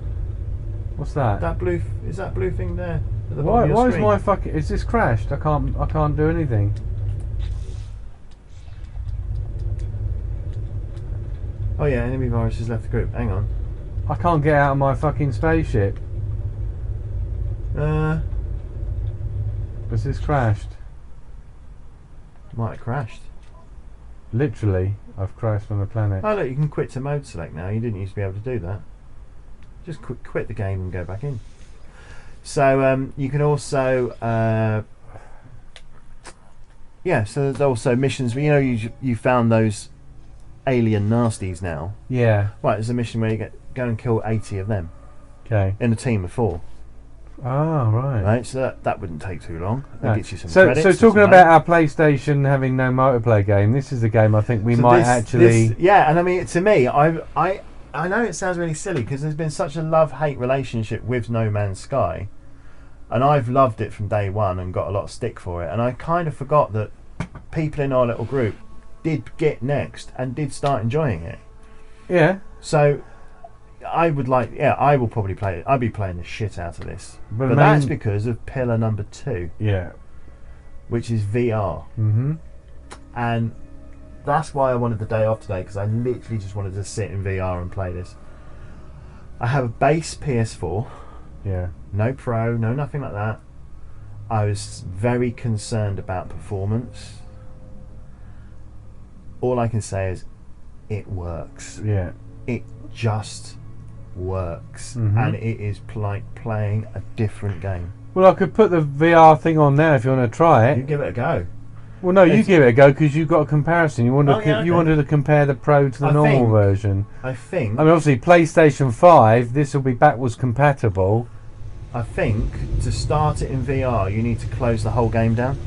What's that? Is that blue thing there at the Why? bottom of your Why is screen? my fucking? Is this crashed? I can't do anything. Oh yeah, enemy virus has left the group. Hang on. I can't get out of my fucking spaceship. Has this crashed? Might have crashed. Literally, I've crashed on the planet. Oh look, you can quit to mode select now. You didn't used to be able to do that. Just quit the game and go back in. So you can also so there's also missions where you found those alien nasties now. Yeah. Right, there's a mission where you go and kill 80 of them Okay. in a team of 4. Oh, right. Right, so that wouldn't take too long. That No. gets you some So credits. talking and some about money. our PlayStation having no multiplayer game, this is a game I think we So might this- actually. yeah, and I mean, to me, I know it sounds really silly because there's been such a love-hate relationship with No Man's Sky, and I've loved it from day one and got a lot of stick for it, and I kind of forgot that people in our little group did get next and did start enjoying it. Yeah. So I will probably play it. I'll be playing the shit out of this, But but that's because of pillar number 2, Yeah. which is VR. Mm-hmm. And that's why I wanted the day off today, because I literally just wanted to sit in VR and play this. I have a base PS4, Yeah. no Pro, no nothing like that. I was very concerned about performance. All I can say is it works. Yeah. It just works. Mhm. And it is like playing a different game. Well, I could put the VR thing on now if you want to try You it. give it a go. Well, no, you It's- give it a go because you've got a comparison. You wanted Oh, yeah, you okay. wanted to compare the Pro to the I normal think- version. I think I mean, obviously, PlayStation 5. This will be backwards compatible. to start it in VR you need to close the whole game down.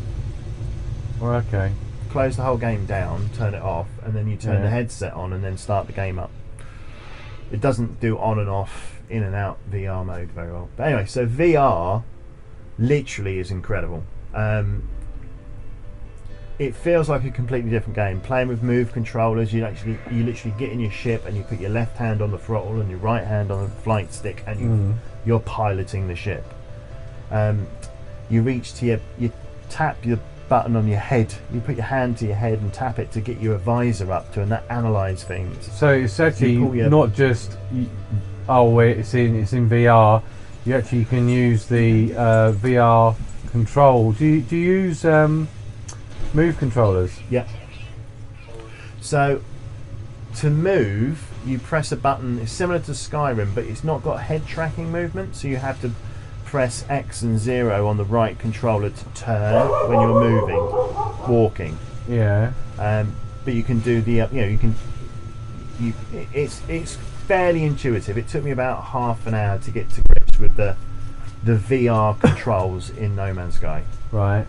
Well, okay. Close the whole game down, turn it off, and then you turn Yeah. the headset on and then start the game up. It doesn't do on and off, in and out VR mode very well. But anyway, so VR literally is incredible. It feels like a completely different game. Playing with Move controllers, you literally get in your ship and you put your left hand on the throttle and your right hand on the flight stick, and you're piloting the ship. You reach to you tap your button on your head. You put your hand to your head and tap it to get your visor up to, and that analyze things. So it's actually You pull your- not just it's in VR. You actually can use the VR control. Do you use Move controllers? Yeah. So to move, you press a button. It's similar to Skyrim, but it's not got head tracking movement. So you have to press X and 0 on the right controller to turn when you're moving, walking. Yeah. But you can do the it's fairly intuitive. It took me about half an hour to get to grips with the VR controls in No Man's Sky. Right.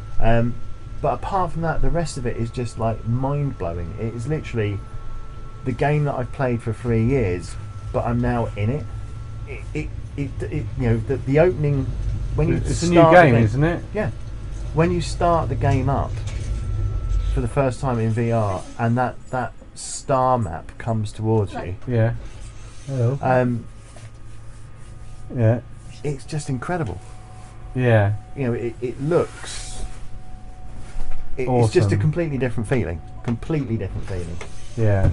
But apart from that, the rest of it is just like mind blowing. It is literally the game that I've played for 3 years, but I'm now in it. The opening when you It's a start new the game, isn't it? Yeah, when you start the game up for the first time in VR, and that star map comes towards you, Yeah. Hello. Yeah. it's just incredible. Yeah. It looks. It's just a Awesome. completely different feeling. Yeah.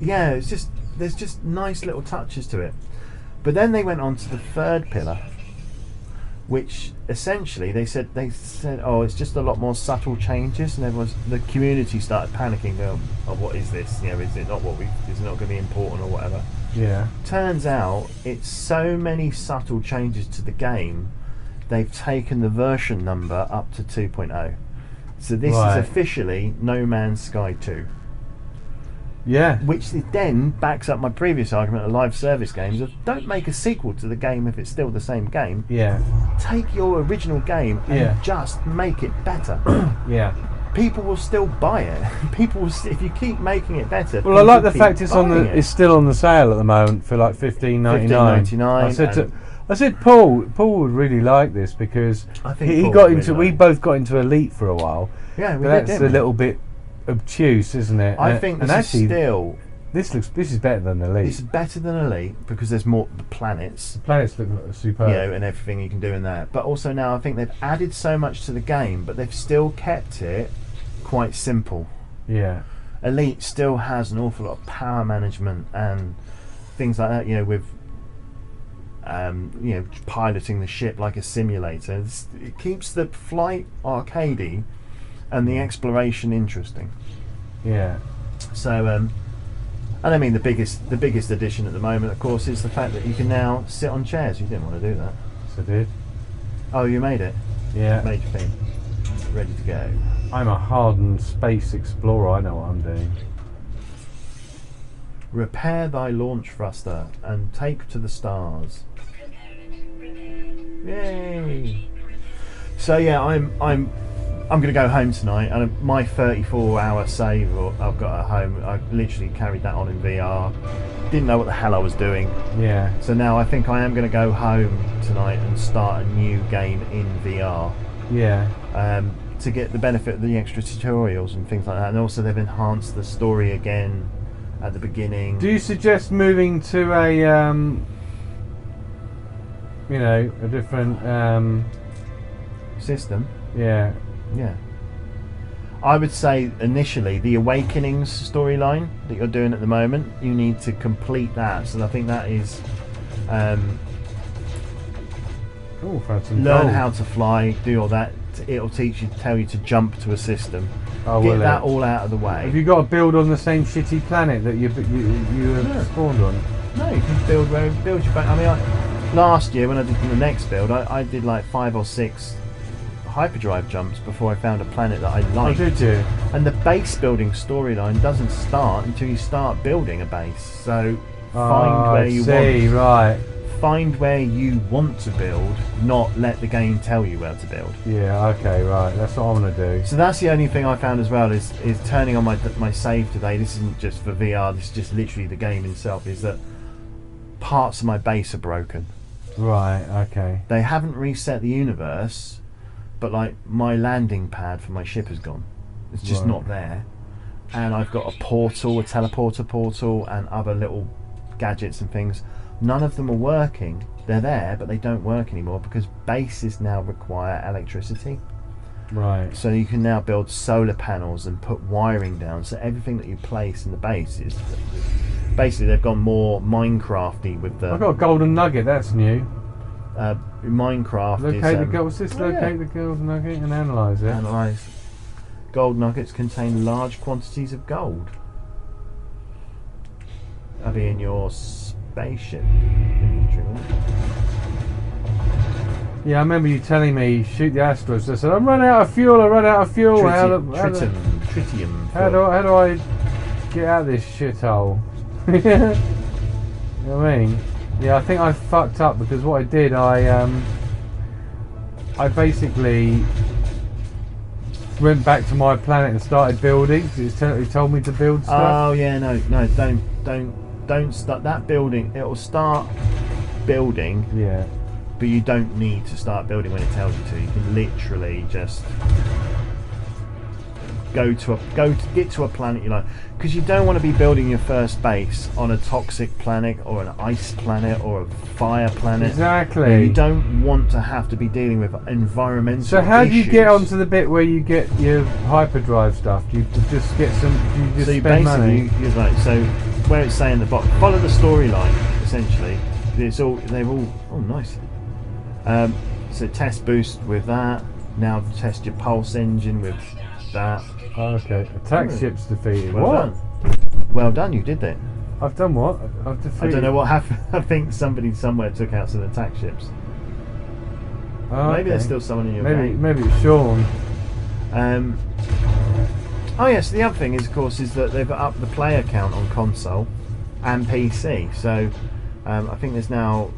There's just nice little touches to it. But then they went on to the third pillar, which essentially they said, oh, it's just a lot more subtle changes, and the community started panicking. Oh, what is this? Is it not is it not going to be important or whatever? Yeah. Turns out it's so many subtle changes to the game, they've taken the version number up to 2.0. So this Right. is officially No Man's Sky 2. Yeah. Which then backs up my previous argument of live service games of don't make a sequel to the game if it's still the same game. Yeah. Take your original game and Yeah. just make it better. Yeah. people will still buy it. People will if you keep making it better. Well, I like the people fact keep it's on buying the. it. It's still on the sale at the moment for like $15.99. I said Paul would really like this because I think he Paul got would into. really We like both got into Elite for a while. Yeah, we But did. that's didn't a we? little bit obtuse, isn't it? I think and this actually, is still. this is better than Elite. It's better than Elite because there's more planets. The planets look superb. You know, and everything you can do in that. But also now I think they've added so much to the game, but they've still kept it quite simple. Yeah. Elite still has an awful lot of power management and things like that. You know, with piloting the ship like a simulator. It keeps the flight arcadey and the exploration interesting. Yeah. So, and I mean the biggest addition at the moment, of course, is the fact that you can now sit on chairs. You didn't want to do that. So I did. Oh, you made it. Yeah. Made your thing. Ready to go. I'm a hardened space explorer. I know what I'm doing. Repair thy launch thruster and take to the stars. Yay! So yeah, I'm going to go home tonight, and my 34-hour save I've got at home, I literally carried that on in VR. Didn't know what the hell I was doing. Yeah. So now I think I am going to go home tonight and start a new game in VR. Yeah. To get the benefit of the extra tutorials and things like that, and also they've enhanced the story again at the beginning. Do you suggest moving to a a different system? Yeah. Yeah. I would say initially the Awakenings storyline that you're doing at the moment, you need to complete that. So I think that is Oh, found some learn gold. how to fly, do all that. It'll tell you to jump to a system. Oh, Get will that it? all out of the way. Have you got to build on the same shitty planet that you have No. spawned on? No, you can build your back. I mean, last year when I did the next build, I did like 5 or 6 hyperdrive jumps before I found a planet that I Oh, liked. did you? And the base building storyline doesn't start until you start building a base. So find where you want. Right. Find where you want to build, not let the game tell you where to build. Yeah. Okay. Right. That's what I'm gonna do. So that's the only thing I found as well is turning on my save today. This isn't just for VR. This is just literally the game itself. Is that parts of my base are broken. Right. Okay. They haven't reset the universe, but like my landing pad for my ship has gone. It's just Right. not there. And I've got a portal, a teleporter portal, and other little gadgets and things. None of them are working. They're there, but they don't work anymore because bases now require electricity. Right. So you can now build solar panels and put wiring down. So everything that you place in the base is basically they've gone more Minecrafty with the I've got a golden nugget. That's new. Minecraft. Locate is, what's this? oh, yeah. Locate the golden nugget and analyze it. Analyze. Gold nuggets contain large quantities of gold. That'll be in your spaceship inventory, won't it? Yeah, I remember you telling me shoot the asteroids. I said I'm running out of fuel. I run out of fuel. Tritium. How do I get out of this shithole? You know what I mean? Yeah, I think I fucked up because what I did, I basically went back to my planet and started building. It told me to build stuff. Oh yeah, no, don't start that building. It'll start building, Yeah. but you don't need to start building when it tells you to. You can literally just get to a planet you like, because you don't want to be building your first base on a toxic planet or an ice planet or a fire planet. Exactly. You don't want to have to be dealing with environmental So how do you issues. get onto the bit where you get your hyperdrive stuff? Do you just get some? Do you just So you spend money? basically, you're like, so where it's saying the bottom, follow the storyline. Essentially, they've all oh nice. So test boost with that. Now test your pulse engine with that. Okay. Attack Hmm. ships defeated. Well What? done. Well done. You did that. I've done what? I've defeated. I don't know what happened. I think somebody somewhere took out some attack ships. Oh, Maybe okay. there's still someone in your Maybe game. maybe it's Sean. Oh yes, the other thing is, of course, is that they've upped the player count on console and PC. So I think there's now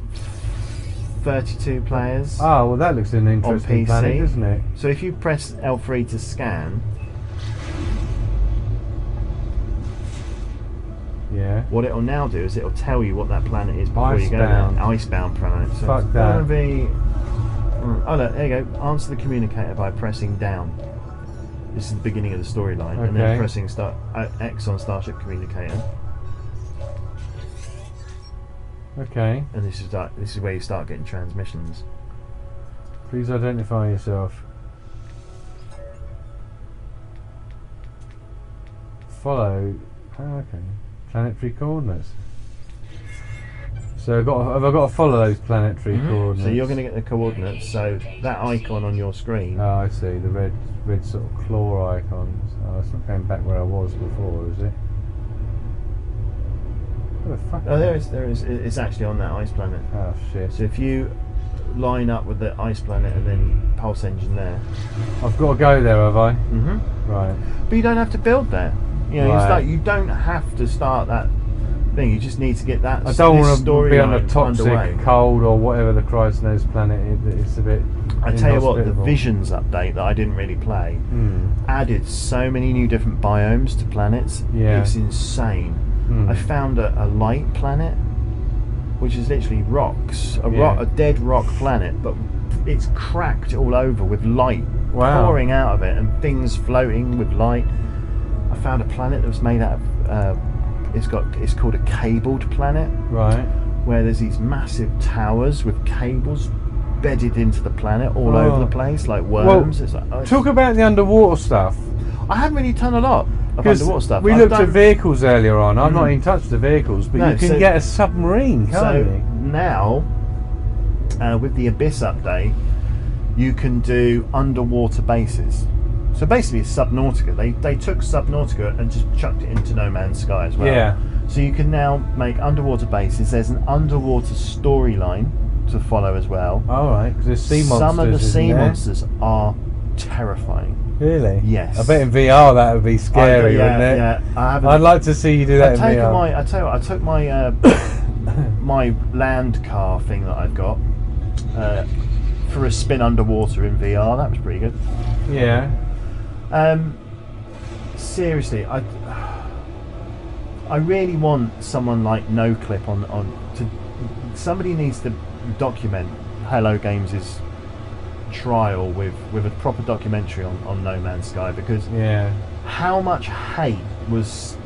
32 players Oh well, that looks an on interesting PC. planet, doesn't it? So if you press L3 to scan, Yeah. What it'll now do is it'll tell you what that planet is before you go there. Icebound. Icebound planet. So Fuck it's that. gonna be. Oh look, there you go. Answer the communicator by pressing down. This is the beginning of the storyline, and then Okay. pressing X on Starship Communicator, Okay. and this is where you start getting transmissions. Please identify yourself. Follow. Oh, okay. Planetary coordinates. So have I got to follow those planetary coordinates? So you're going to get the coordinates. So that icon on your screen. Oh, I see. The red sort of claw icons. Oh, it's not going back where I was before, is it? What the fuck? Oh, there is. It's actually on that ice planet. Oh shit. So if you line up with the ice planet and then pulse engine there. I've got to go there, have I? Mm-hmm. Right. But you don't have to build there. You know, Right. you don't have to start that thing. You just need to get that. I don't want to be on a storyline toxic, underway. cold, or whatever the Christ knows planet is. It's a bit. I tell you what, the inhospitable. Visions update that I didn't really play added so many new different biomes to planets. Yeah. It's insane. Hmm. I found a light planet, which is literally rocks, Yeah. a dead rock planet, but it's cracked all over with light Wow. pouring out of it and things floating with light. I found a planet that was made out of. It's called a cabled planet, Right. where there's these massive towers with cables bedded into the planet all Oh. over the place, like worms. It's like, oh, Talk about the underwater stuff. I haven't really done a lot of Because underwater stuff. we I've looked at done- vehicles earlier on. I've not Mhm. even touched the vehicles, but No, you can so- get a submarine, can't So you? now, with the Abyss update, you can do underwater bases. So basically, it's Subnautica. They took Subnautica and just chucked it into No Man's Sky as well. Yeah. So you can now make underwater bases. There's an underwater storyline to follow as well. All right, because there's sea monsters. Some of the isn't sea there? monsters are terrifying. Really? Yes. I bet in VR that would be scary, yeah, wouldn't it? Yeah, I haven't. I'd like to see you do that in VR. I tell you what, I took my my land car thing that I've got for a spin underwater in VR. That was pretty good. Yeah. Seriously, I really want someone like NoClip on to. Somebody needs to document Hello Games' trial with a proper documentary on No Man's Sky, because Yeah. how much hate was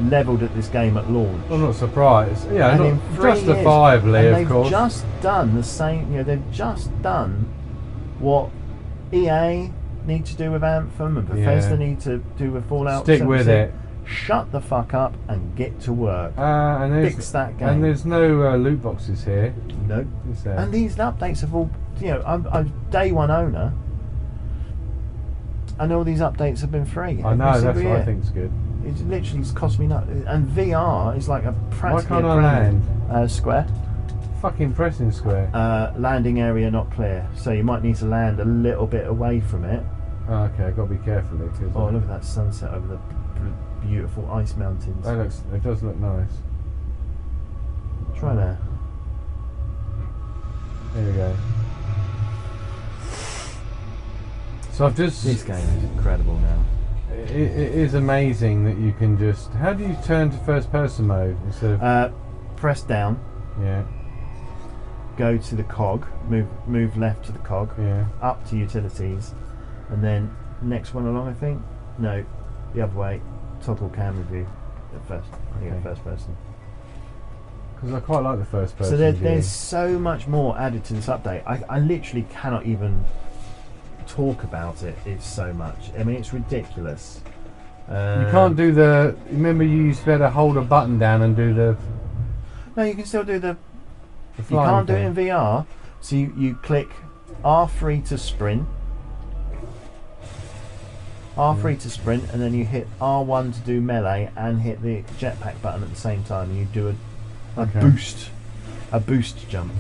levelled at this game at launch. I'm not surprised. Yeah, And not in 3 years, justifiably, and of course. they've just done the same. You know, they've just done what EA need to do with Anthem and Bethesda Yeah. need to do with Fallout. Stick with 76. it. Shut the fuck up and get to work. And there's, Fix that game. And there's no loot boxes here, No. is there? And these updates have all, you know, I'm day one owner, and all these updates have been free. I every know, that's single what I year. think's good. It literally has cost me nothing. And VR is like a Why practically can't a I brand. land? Square. Fucking pressing square. Landing area not clear, so you might need to land a little bit away from it. Oh, okay, I've got to be careful here. 'Cause Oh, look at that sunset over the beautiful ice mountains. it does look nice. Try there. There we go. So I've just... This game is incredible now. It is amazing that you can just... How do you turn to first person mode instead of... Press down, yeah, go to the cog, move left to the cog, yeah. up to utilities, and then next one along, I think. No, the other way. Toggle camera view at first. I think Okay. at first person. Because I quite like the first person So view. there's so much more added to this update. I literally cannot even talk about it. It's so much. I mean, it's ridiculous. You can't do the... Remember you used to be able to hold a button down and do the No, you can still do the. You flying can't do it thing. in VR. So you click R3 to sprint. R3 to sprint, and then you hit R1 to do melee, and hit the jetpack button at the same time, and you do a Okay. boost jump.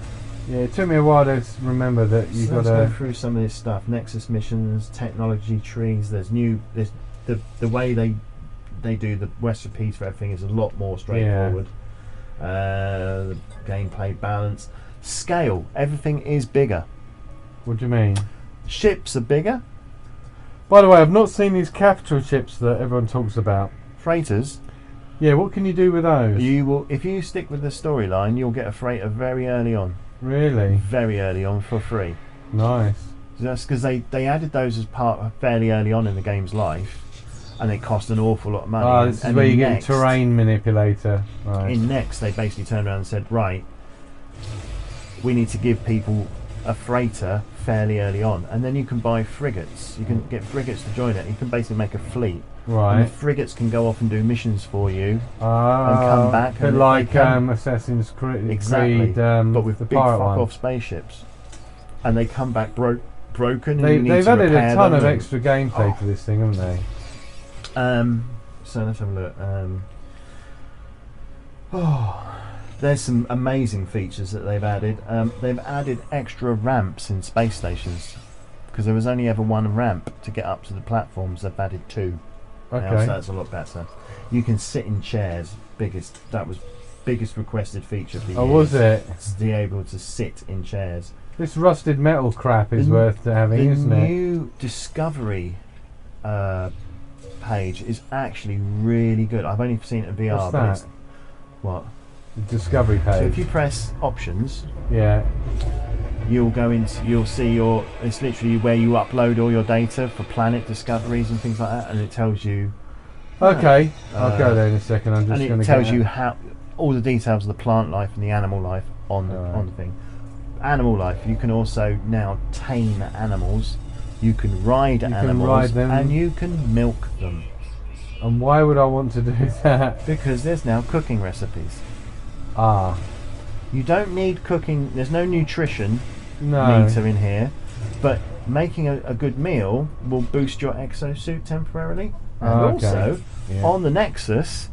Yeah, it took me a while to remember that you've So got let's go to... through some of this stuff. Nexus missions, technology trees. There's the way they do the recipes for everything is a lot more straightforward. The gameplay balance, scale. Everything is bigger. What do you mean? Ships are bigger. By the way, I've not seen these capital ships that everyone talks about. Freighters. Yeah, what can you do with those? You will, if you stick with the storyline, you'll get a freighter very early on. Really? Very early on for free. Nice. So that's because they added those as part fairly early on in the game's life, and they cost an awful lot of money. Oh, this is where in you get a Next- terrain manipulator. Right. In Next, they basically turned around and said, right, we need to give people a freighter fairly early on, and then you can buy frigates. You can get frigates to join it. You can basically make a fleet. And Right. the frigates can go off and do missions for you, Ah, come back a bit and they like come- Assassin's Creed. exactly, but with the big pirate fuck one. off spaceships, and they come back broken. And They, you need they've to added repair a ton them of and- extra gameplay to this thing, haven't they? So let's have a look. There's some amazing features that they've added. They've added extra ramps in space stations because there was only ever one ramp to get up to the platforms. They've added two. Now, Okay. so that's a lot better. You can sit in chairs. That was biggest requested feature for Oh, years. was it? To be able to sit in chairs. This rusted metal crap is The- worth having, The isn't it? new Discovery page is actually really good. I've only seen it in VR. What's but that? it's- what? The Discovery So if page. you press options, Yeah. you'll see it's literally where you upload all your data for planet discoveries and things like that, and it tells you Okay. I'll Uh, go there in a second. I'm just and going it to tells you how all the details of the plant life and the animal life on the, Alright. on the thing. Animal life, you can also now tame animals, you can ride You can animals, ride them. and you can milk them, And why would I want to do that? because there's now cooking recipes. Ah. You don't need cooking. There's no nutrition No. meter in here, but making a good meal will boost your exosuit temporarily. And Oh, okay. also, Yeah. on the Nexus,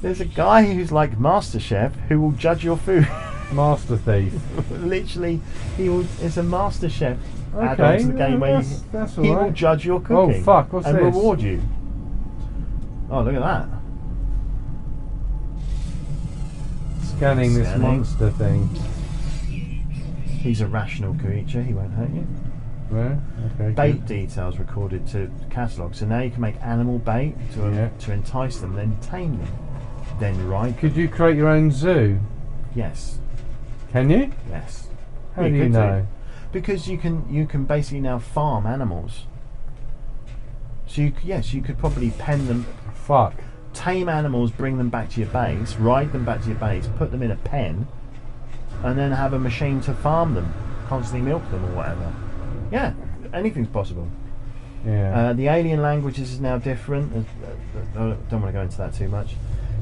there's a guy who's like Master Chef who will judge your food. Master Thief. Literally, it's a Master Chef add-on Okay. to the game where that's he will alright. judge your Oh, cooking fuck, what's and this? reward you. Oh, look at that. Scanning this Scanning. monster thing. He's a rational creature, he won't hurt you. Yeah, okay. Bait good. details recorded to catalogue, so now you can make animal bait Yeah. to entice them, then tame them, then ride. Could you create your own zoo? Yes, Can you? yes. How You do you could know? Because you can basically now farm animals. So you could probably pen them, Fuck. tame animals, bring them back to your base, ride them back to your base, put them in a pen, and then have a machine to farm them, constantly milk them or whatever. Yeah, anything's possible. Yeah. The alien languages is now different. I don't want to go into that too much.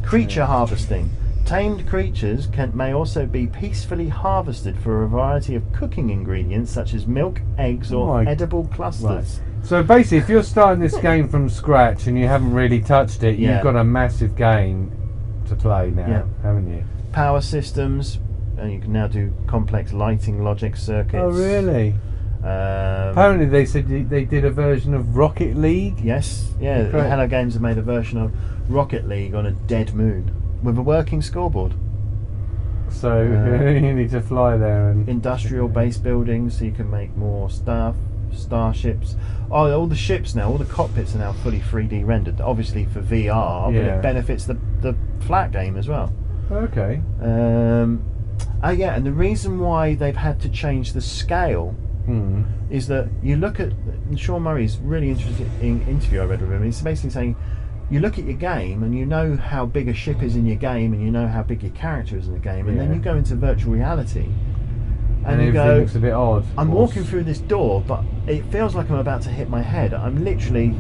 Creature harvesting. Tamed creatures may also be peacefully harvested for a variety of cooking ingredients such as milk, eggs, or My- edible clusters. So basically, if you're starting this game from scratch and you haven't really touched it, Yeah. you've got a massive game to play now, Yeah. haven't you? Power systems, and you can now do complex lighting logic circuits. Oh, really? Um, Apparently, they said they did a version of Rocket League. Yes, yeah. Great. Hello Games have made a version of Rocket League on a dead moon with a working scoreboard. So you need to fly there and. Industrial base buildings, so you can make more stuff. Starships. Oh, all the ships now, all the cockpits are now fully 3D rendered. Obviously for VR, but Yeah. it benefits the flat game as well. Okay. Oh yeah, and the reason why they've had to change the scale Hmm. is that you look at Sean Murray's really interesting interview I read with him. He's basically saying you look at your game and you know how big a ship is in your game and you know how big your character is in the game, and then Yeah. you go into virtual reality and you everything go, looks a bit odd. I'm Or walking through this door, but it feels like I'm about to hit my head. I'm literally,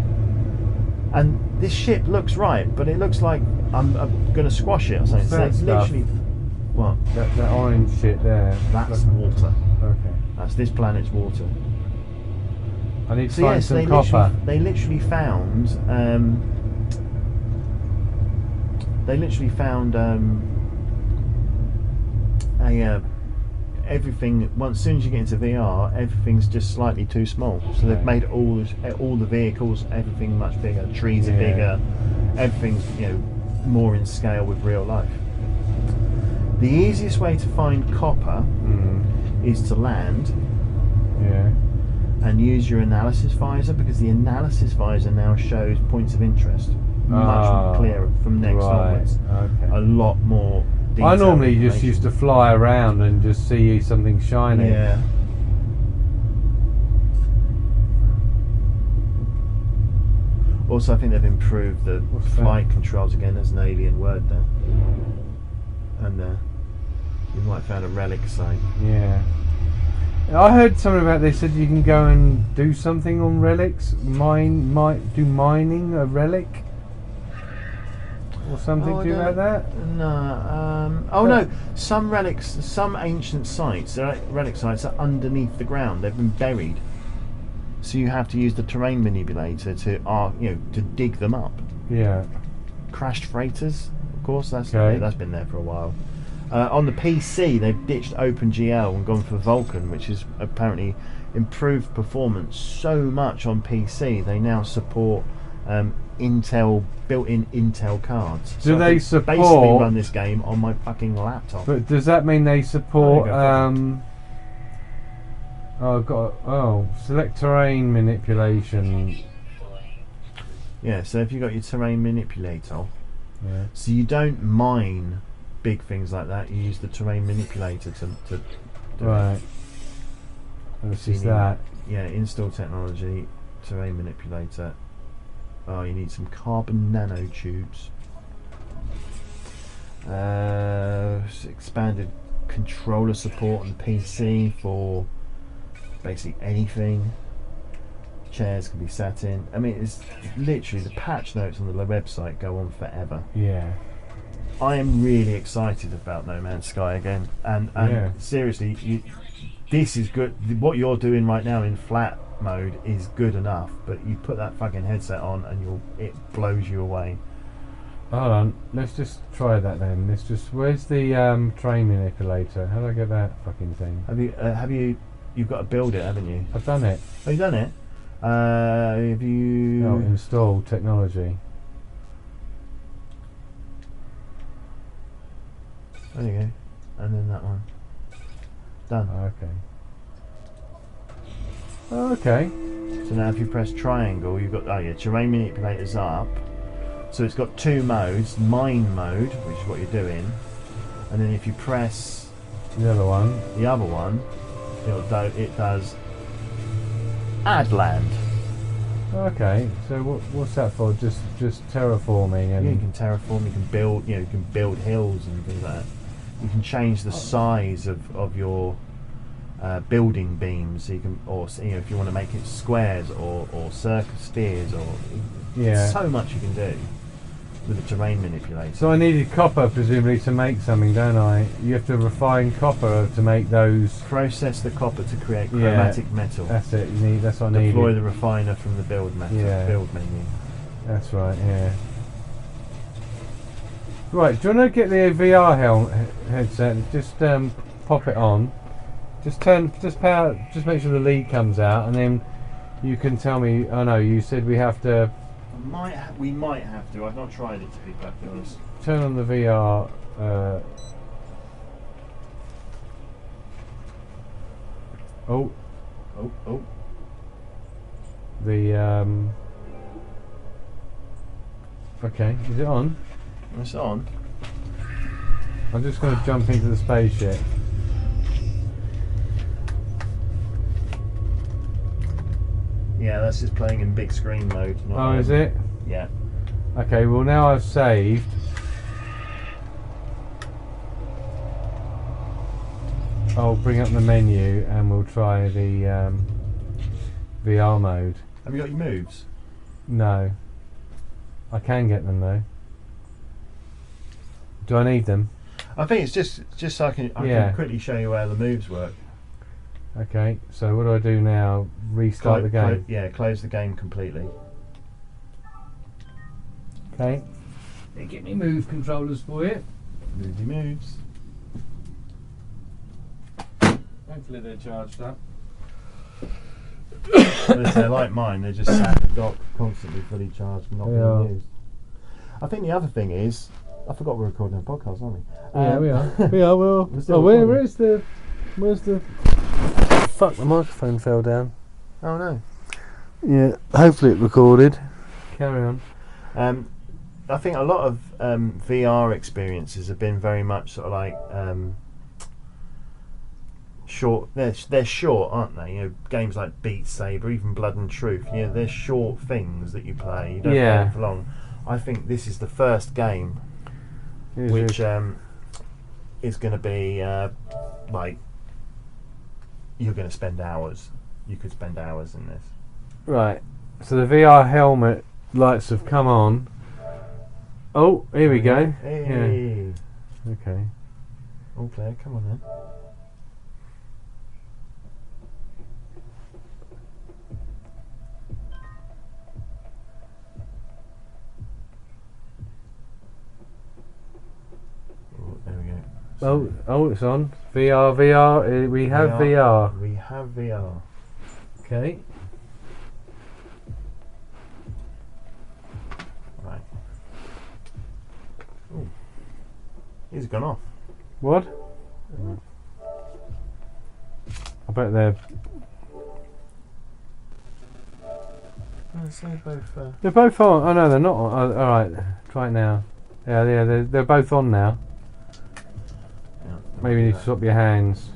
and this ship looks right, but it looks like I'm going to squash it or something. What's So that it's stuff? literally, what? that orange shit there. That's water. Okay. That's this planet's water. I need to So find yes, some copper. they literally found everything. As soon as you get into VR, everything's just slightly too small. So they've Right. made all the vehicles, everything much bigger. Trees are Yeah. bigger. Everything's more in scale with real life. The easiest way to find copper Mm. is to land Yeah. and use your analysis visor, because the analysis visor now shows points of interest. much clearer from next onwards. Okay. A lot more I detailed normally just information. used to fly around and just see something shiny. Yeah. Also, I think they've improved the What's flight that? controls again. There's an alien word there. And you might have found a relic site. Yeah. I heard something about they said you can go and do something on relics, do mining a relic or something. Oh, I do you know don't- about that? No. No. Some relics, some ancient sites, relic sites are underneath the ground. They've been buried. So you have to use the terrain manipulator to dig them up. Yeah. Crashed freighters, of course. That's been there for a while. On the PC, they've ditched OpenGL and gone for Vulkan, which has apparently improved performance so much on PC. They now support built-in Intel cards. Do I they can support- basically run this game on my fucking laptop? But does that mean they support? Oh, you Select terrain manipulation. Yeah. So if you've got your terrain manipulator, Yeah. so you don't mine big things like that. You use the terrain manipulator to do it. Right. This So you is need- that. Yeah, install technology, terrain manipulator. Oh, you need some carbon nanotubes. Expanded controller support on PC for basically anything. Chairs can be sat in. I mean, it's literally the patch notes on the website go on forever. Yeah. I am really excited about No Man's Sky again, and Yeah. seriously, this is good. What you're doing right now in flat mode is good enough, but you put that fucking headset on and it blows you away. Hold on. Let's just try that then. Where's the terrain manipulator? How do I get that fucking thing? You've got to build it, haven't you? I've done it. Have you done it? Have you? Oh, install technology. There you go. And then that one. Done. Okay. So now if you press triangle, you've got terrain manipulators up. So it's got two modes: mine mode, which is what you're doing, and then if you press The other one. the other one, it does add land. Okay. So what's that for? Just terraforming and. You can terraform, you can build, you can build hills and things like that. You can change the size of your building beams. So you can, if you want to make it squares or circus spheres, or so much you can do with the terrain manipulator. So I needed copper presumably to make something, don't I? You have to refine copper to make those. Process the copper to create chromatic metal. That's it. That's what I needed. Deploy the refiner from the build menu. That's right. Yeah. Right. Do you want to get the VR headset? Just pop it on. Just make sure the lead comes out, and then you can tell me. Oh no, you said we have to. We might have to. I've not tried it, to be perfectly honest. Turn on the VR. Oh. The Okay, is it on? It's on. I'm just going to jump into the spaceship. Yeah, that's just playing in big screen mode. Oh, is it? Yeah. Okay, well now I've saved. I'll bring up the menu and we'll try the VR mode. Have you got your moves? No. I can get them though. Do I need them? I think it's just so I can quickly show you how the moves work. Okay, so what do I do now? Restart the game? Close the game completely. Okay. Get me move controllers for you. Move your moves. Hopefully they're charged up. If they're like mine, they're just sat in the dock, constantly fully charged, not being used. I think the other thing is, I forgot we're recording a podcast, aren't we? Yeah, we are. We are. We're still Where's the? Fuck! The microphone fell down. Oh no. Yeah. Hopefully it recorded. Carry on. I think a lot of VR experiences have been very much sort of like short. They're short, aren't they? You know, games like Beat Saber, even Blood and Truth. You know, they're short things that you play. You don't play them for long. I think this is the first game which is going to be like you're going to spend hours. You could spend hours in this. Right. So the VR helmet lights have come on. Oh, here we go. Hey. Yeah. Okay. All clear. Come on then. Oh, it's on. VR. We have VR. We have VR. Okay. Right. Ooh. He's gone off. What? I bet they're... So both, They're both on. Oh no, they're not on. Oh, alright, try it now. Yeah, they're both on now. yeah, Maybe you need to swap your hands.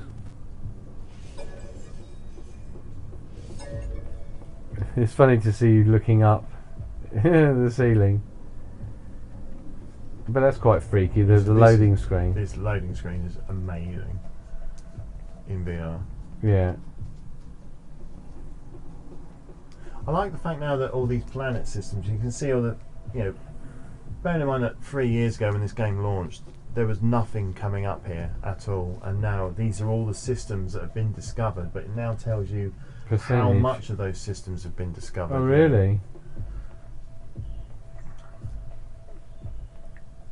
It's funny to see you looking up the ceiling. But that's quite freaky, the loading screen. This loading screen is amazing in VR. Yeah. I like the fact now that all these planet systems, you can see all the, you know, bearing in mind that 3 years ago when this game launched, there was nothing coming up here at all, and now these are all the systems that have been discovered, but it now tells you how much of those systems have been discovered. Oh really?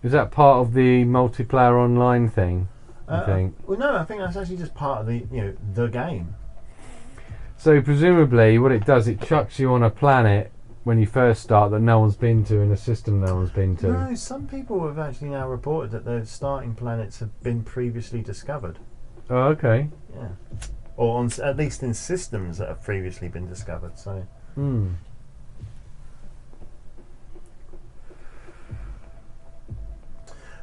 Is that part of the multiplayer online thing, you think? Well no, I think that's actually just part of the, you know, the game. So presumably what it does, it chucks you on a planet when you first start that no one's been to, in a system no one's been to. No, some people have actually now reported that their starting planets have been previously discovered. Oh, okay. Yeah. Or on, at least in systems that have previously been discovered, so... Hmm.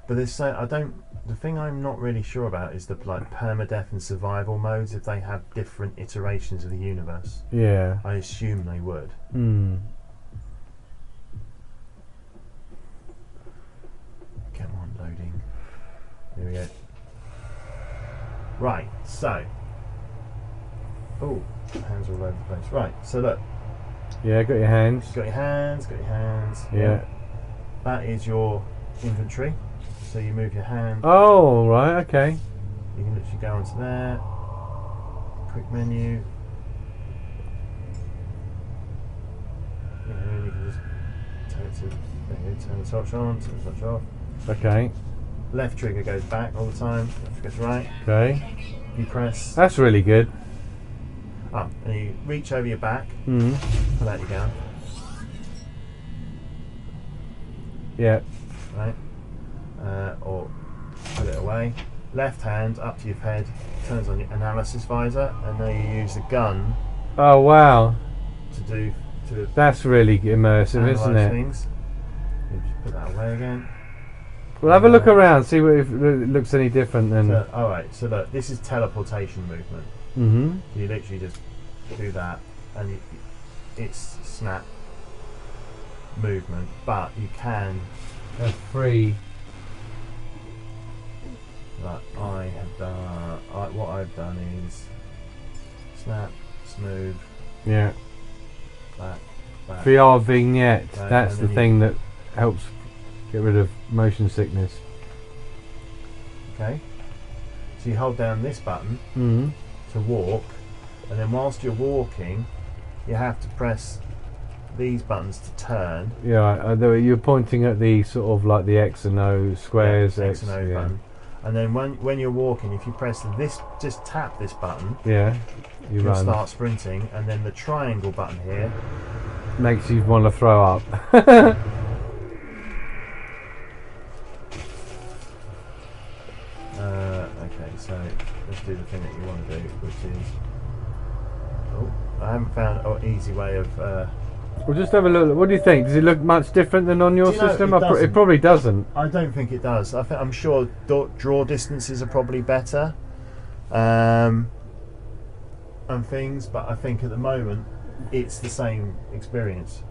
But there's the thing I'm not really sure about is the like permadeath and survival modes, if they have different iterations of the universe. Yeah. I assume they would. Hmm. Come on, loading. Here we go. Right, so. Oh, hands are all over the place. Right, so look. Yeah, got your hands. Got your hands. Yeah. That is your inventory. So you move your hand. Oh, right, okay. You can literally go onto there. Quick menu. You know, you can just turn it to, there you go, turn the torch on, turn the torch off. Okay. Left trigger goes back all the time, left trigger's right. Okay. You press That's really good. up and you reach over your back, Hmm. pull out your gun, Yeah. right? Or put it away. Left hand up to your head, turns on your analysis visor, and then you use the gun Oh, wow. to That's really immersive, analyse isn't it? things. You just put that away again. We'll have a look around, see if it looks any different than... So, alright, so look, this is teleportation movement. Mm-hmm. So you literally just do that, and it's snap movement, but you can, That's free. like I have done, what I've done is snap, smooth, Yeah. back, VR vignette. Right, That's and the then thing that helps get rid of motion sickness. okay? So you hold down this button Mm-hmm. to walk, and then whilst you're walking, you have to press these buttons to turn. Yeah, you're pointing at the sort of like the X and O squares. Yeah, X and O yeah. button. And then when you're walking, if you press this, just tap this button, Yeah, you you'll run. start sprinting, and then the triangle button here Makes you want to throw up. okay, so let's do the thing that you want to do, which is, oh, I haven't found an easy way of We'll just have a look. What do you think? Does it look much different than on your Do you know, system? it It doesn't. probably doesn't. I don't think it does. I'm sure draw distances are probably better, and things. But I think at the moment it's the same experience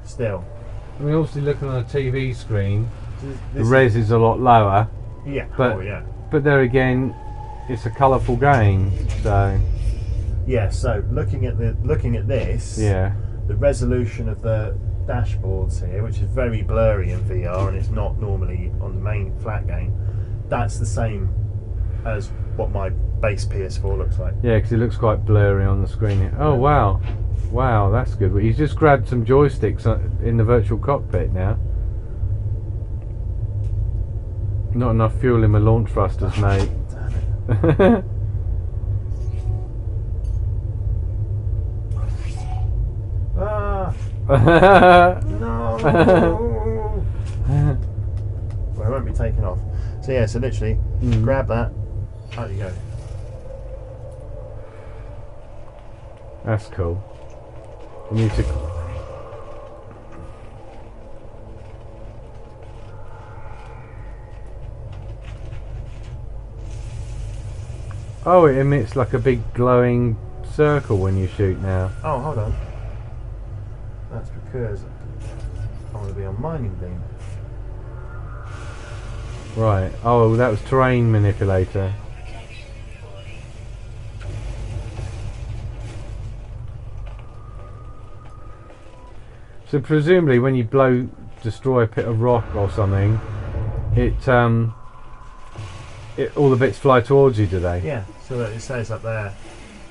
still. I mean, obviously looking on a TV screen, the This res is a lot lower. yeah. but- Oh yeah. But there again, it's a colourful game. So Yeah. So looking at this, yeah. the resolution of the dashboards here, which is very blurry in VR, and it's not normally on the main flat game. That's the same as what my base PS4 looks like. Yeah, because it looks quite blurry on the screen here. Oh wow, wow, that's good. He's just grabbed some joysticks in the virtual cockpit now. Not enough fuel in my launch thrusters, mate. Damn it. Ah, no. Well, it won't be taken off. So yeah, so literally, grab that. Out you go. That's cool. You need to. Oh, it emits like a big glowing circle when you shoot now. Oh, hold on. That's because I want to be on mining beam. Right. Oh, that was terrain manipulator. So presumably, when you destroy a pit of rock or something, all the bits fly towards you, do they? Yeah, so that it says up there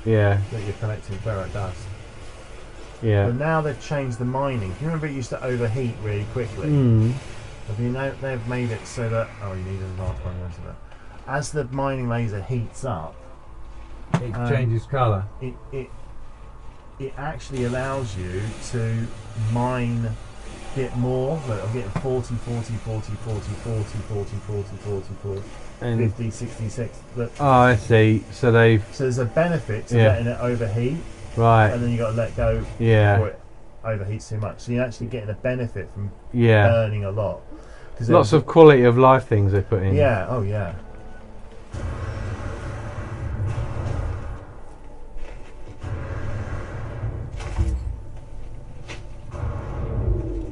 Yeah. that you're collecting ferrite dust. Yeah. But now they've changed the mining. Do you remember it used to overheat really quickly? Mm. Have you know they've made it so that you need an advanced mining laser. As the mining laser heats up, It changes colour. it actually allows you to get more. Look, I'm getting 40, 40, 40, 40, 40, 40, 40, 40, 40, And 50, 66. Look, oh, I see. So they've so there's a benefit to Yeah. letting it overheat, right. and then you got to let go before Yeah. it overheats too much. So you're actually getting a benefit from Yeah. burning a lot. Lots of quality of life things they put in. yeah. Oh yeah.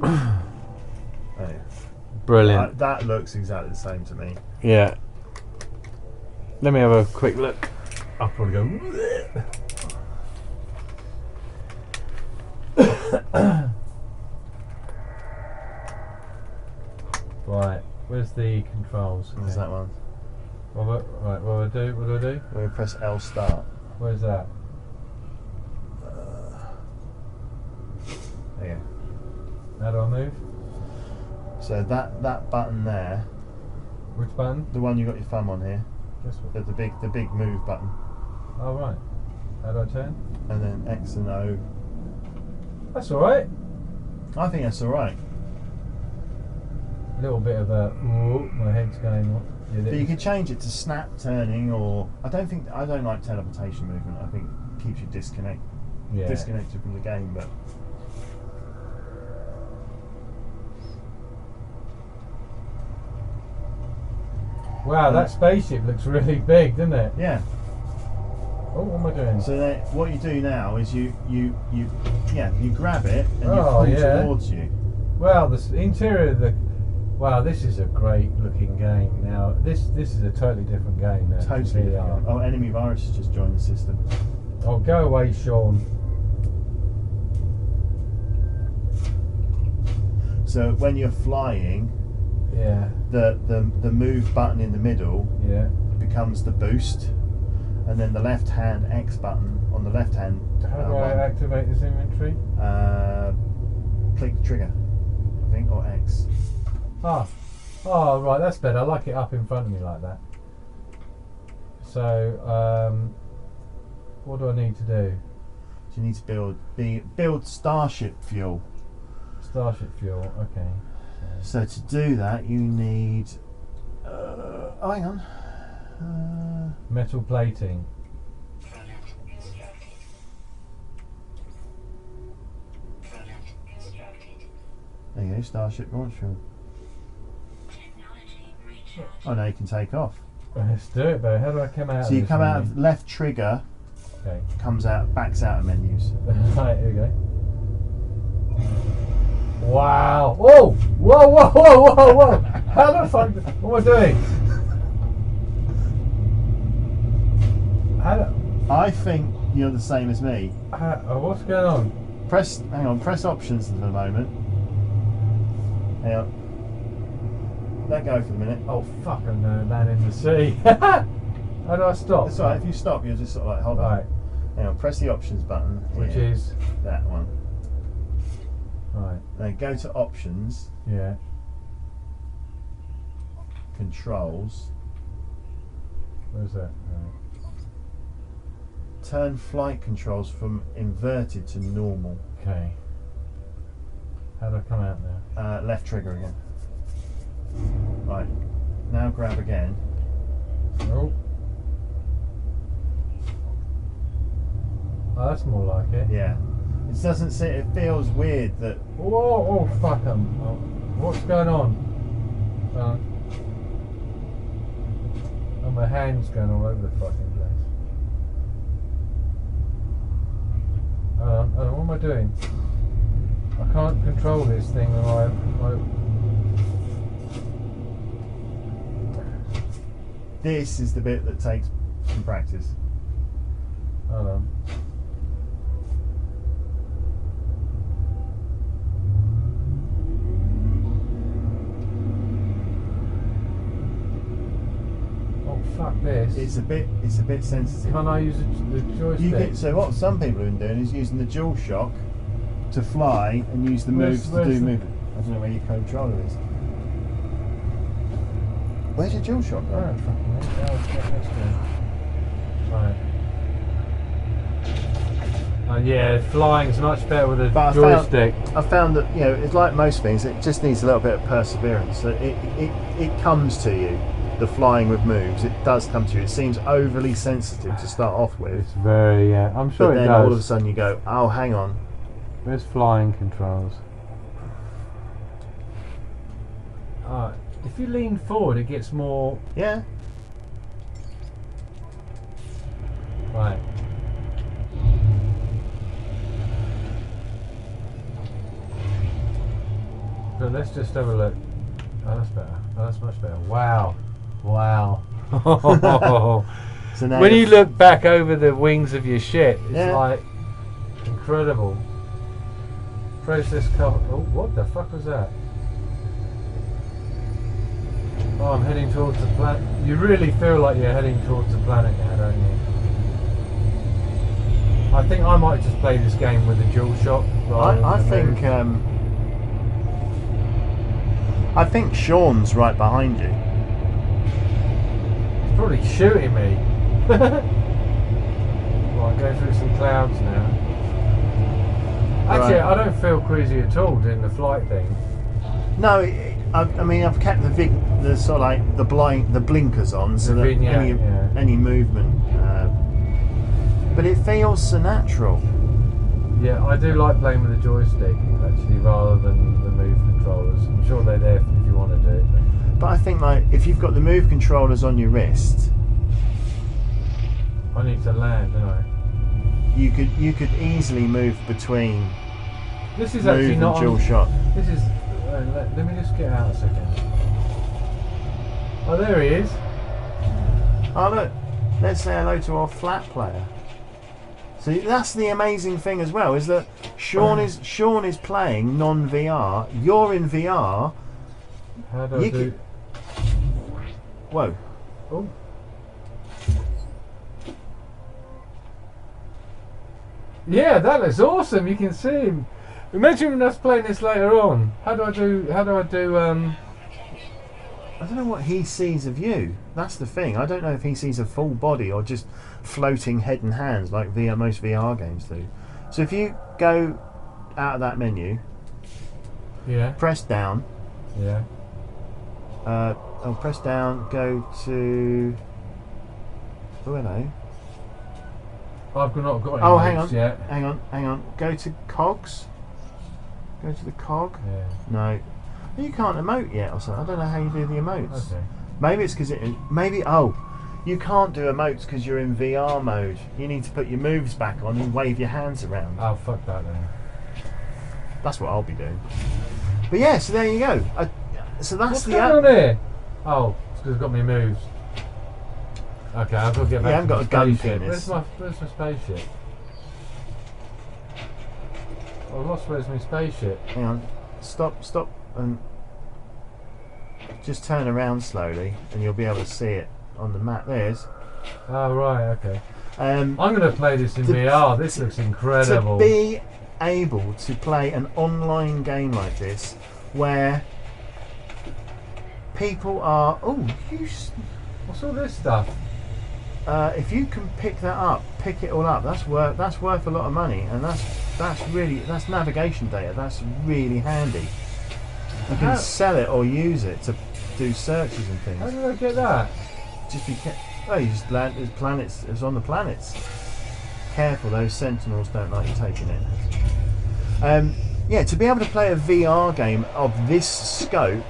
Oh, yeah. Brilliant. That looks exactly the same to me. Yeah. Let me have a quick look. I'll probably go. Right. Where's the controls? What's that one? Right. What do I do? What do I do? We press L start. Where's that? There you go. How do I move? So that button there, Which button? the one you got your thumb on here, This one. the big move button, Oh right. How do I turn? and then X and O. That's all right. I think that's all right. A little bit of a. Ooh, my head's going. What? But you can change it to snap turning, or I don't like teleportation movement. I think it keeps you disconnected from the game. But Wow, that spaceship looks really big, doesn't it? yeah. Oh, what am I doing? So then what you do now is you grab it and you Oh, pull yeah. towards you. Well, the interior of the. Wow, this is a great looking game. Now, this is a totally different game now. Totally. VR. Oh, enemy virus has just joined the system. Oh, go away, Sean. So when you're flying, Yeah, the move button in the middle yeah. becomes the boost, and then the left hand X button on the left hand. How do I activate this inventory? Click the trigger, I think, or X. Ah, oh, right, that's better. I like it up in front of me like that. So, what do I need to do? So you need to build starship fuel. Starship fuel, okay. So to do that, you need. Oh, hang on. Metal plating. There you go, Starship launch fuel. Oh, now you can take off. Let's do it, but how do I come out? So of you this come out menu? of left trigger, Okay. comes out, backs out of menus. Right, here we go. Wow! Whoa! Whoa! Whoa! Whoa! Whoa! Whoa! How the fuck? What am I doing? I think you're the same as me. What's going on? Hang on, press options for the moment. Hang on. Let go for the minute. Oh fuck! I'm going to land in the sea. How do I stop? That's alright, if you stop, you'll just sort of like hold Right. on. Hang on, press the options button. Which here. is That one. right. Then go to options, Yeah. controls, Where's that? Right. turn flight controls from inverted to normal. Okay. How do I come out now? Left trigger again. Right. Now grab again. Oh. Oh, that's more like it. Yeah. It doesn't see. It feels weird that. Whoa! Oh fuck! What's going on? Oh, my hand's going all over the fucking place. What am I doing? I can't control this thing with my This is the bit that takes some practice. hold on. Oh fuck this! It's a bit sensitive. Can I use the joystick? You get, so what some people have been doing is using the dual shock to fly and use the moves to where's do the- movement. I don't know where your controller is. Where's your dual shock? Oh, fucking hell, that was quite next to it. Right. Yeah, flying's much better with a But joystick. I found that, you know, it's like most things, it just needs a little bit of perseverance. So it comes to you, the flying with moves, it does come to you. It seems overly sensitive to start off with, It's very, yeah. I'm sure but it then does. all of a sudden you go, oh, hang on. Where's flying controls? If you lean forward, it gets more. Yeah. Right. So let's just have a look. Oh, that's better. Oh, that's much better. Wow. Wow. So now When you're- you look back over the wings of your ship, it's Yeah. like incredible. Process cover. Oh, what the fuck was that? Oh, I'm heading towards the planet. You really feel like you're heading towards the planet now, don't you? I think I might just play this game with a dual shock. I think Sean's right behind you. He's probably shooting me. Right, going through some clouds now. Actually, Right. I don't feel crazy at all doing the flight thing. No, I mean I've kept the sort of like the blinkers on, so The that vignette, yeah. any movement, but it feels so natural. Yeah, I do like playing with a joystick actually, rather than the move controllers. I'm sure they're there if you want to do it. But I think like if you've got the move controllers on your wrist, I need to land, don't I? you could easily move between This is move actually and not. dual On, shock. this is. Let me just get out a second. Oh, there he is. Oh look, let's say hello to our flat player. So that's the amazing thing as well, is that Sean is playing non-VR. You're in VR. How do I You do? Whoa. Oh. Yeah, that looks awesome. You can see him. Imagine us playing this later on. How do I do? I don't know what he sees of you. That's the thing. I don't know if he sees a full body or just floating head and hands like most VR games do. So if you go out of that menu, Yeah. press down. Yeah. Press down. Go to. Oh hello. I've not got any Oh hang on. moves yet. Hang on. Go to cogs. Go to the cog. Yeah. No. You can't emote yet or something. I don't know how you do the emotes. Okay. Maybe it's because you can't do emotes because you're in VR mode. You need to put your moves back on and wave your hands around. Oh, fuck that then. That's what I'll be doing. But yeah, so there you go. So that's What's the going on here? Oh, it's because it's got me moves. Okay, I've got to get back You haven't to got a the gun spaceship. penis. Where's my spaceship? I lost where's my spaceship. Hang on. Stop, and just turn around slowly, and you'll be able to see it on the map. There's. Oh, right, okay. Um, I'm going to play this in VR. This looks incredible. To be able to play an online game like this, where people are. What's all this stuff? If you can pick it all up. That's worth a lot of money, and that's navigation data. That's really handy. You can sell it or use it to do searches and things. How did I get that? Just be you just land. There's planets. It's on the planets. Careful, those sentinels don't like you taking it. Yeah, to be able to play a VR game of this scope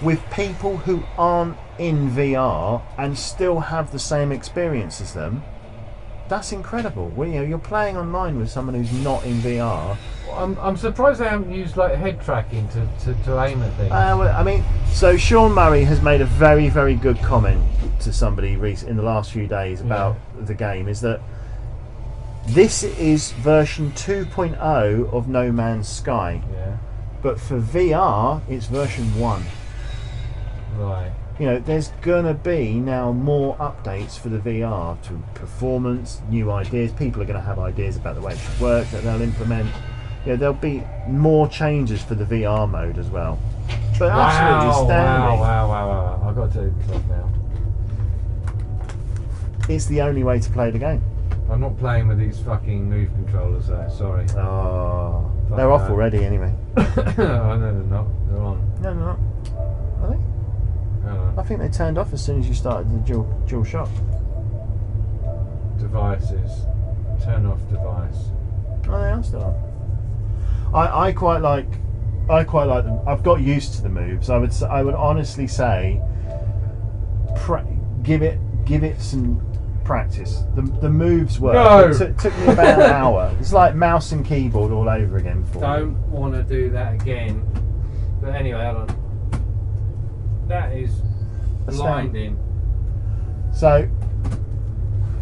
with people who aren't in VR and still have the same experience as them, that's incredible. Well, you're playing online with someone who's not in VR. I'm surprised they haven't used like head tracking to aim at things. Well, I mean, so Sean Murray has made a very, very good comment to somebody in the last few days about the game, is that this is version 2.0 of No Man's Sky. Yeah. But for VR, it's version 1. Right. There's gonna be now more updates for the VR to performance, new ideas. People are gonna have ideas about the way it should work that they'll implement. There'll be more changes for the VR mode as well. But absolutely astounding. Wow. I've got to take this off now. It's the only way to play the game. I'm not playing with these fucking move controllers though, sorry. Oh, Fuck they're off that. already anyway. Oh, no, they're not. They're on. No, they're not. Are they? I don't know. I think they turned off as soon as you started the dual shock. Devices. Turn off device. Oh, they are still on. I quite like them. I've got used to the moves. I would honestly say, give it some practice. The moves work. No. It took me about an hour. It's like mouse and keyboard all over again for me. Don't want to do that again. But anyway, hold on. That is blinding. So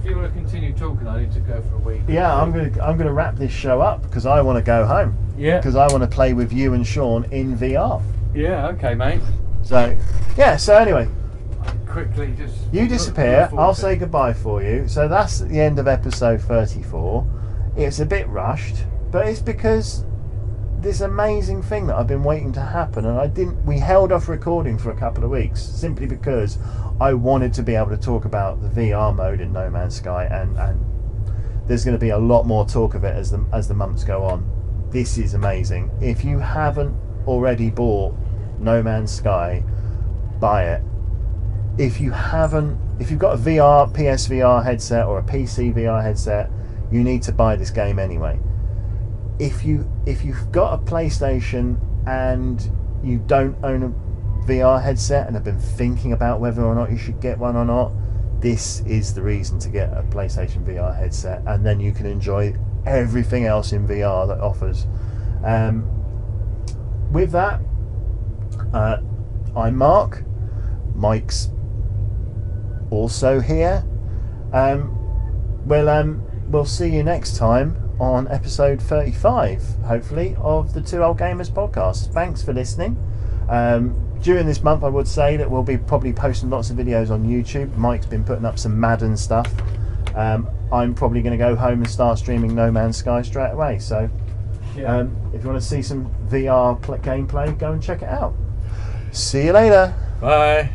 If you want to continue talking, I need to go for a week. yeah, I'm gonna wrap this show up because I want to go home. Yeah. Because I want to play with you and Sean in VR. Yeah. Okay, mate. So yeah. So anyway, Quickly, just you disappear. I'll say goodbye for you. So that's the end of episode 34. It's a bit rushed, but it's because this amazing thing that I've been waiting to happen, and we held off recording for a couple of weeks simply because I wanted to be able to talk about the VR mode in No Man's Sky, and there's going to be a lot more talk of it as the months go on. This is amazing. If you haven't already bought No Man's Sky, buy it. If you've got a PSVR headset or a PC VR headset, you need to buy this game anyway. If you've got a PlayStation and you don't own a VR headset and have been thinking about whether or not you should get one or not, this is the reason to get a PlayStation VR headset, and then you can enjoy everything else in VR that offers. With that, I'm Mark. Mike's also here. We'll see you next time on episode 35, hopefully, of the Two Old Gamers podcast. Thanks for listening. During this month, I would say that we'll be probably posting lots of videos on YouTube. Mike's been putting up some Madden stuff. I'm probably going to go home and start streaming No Man's Sky straight away. So if you want to see some VR gameplay, go and check it out. See you later. Bye.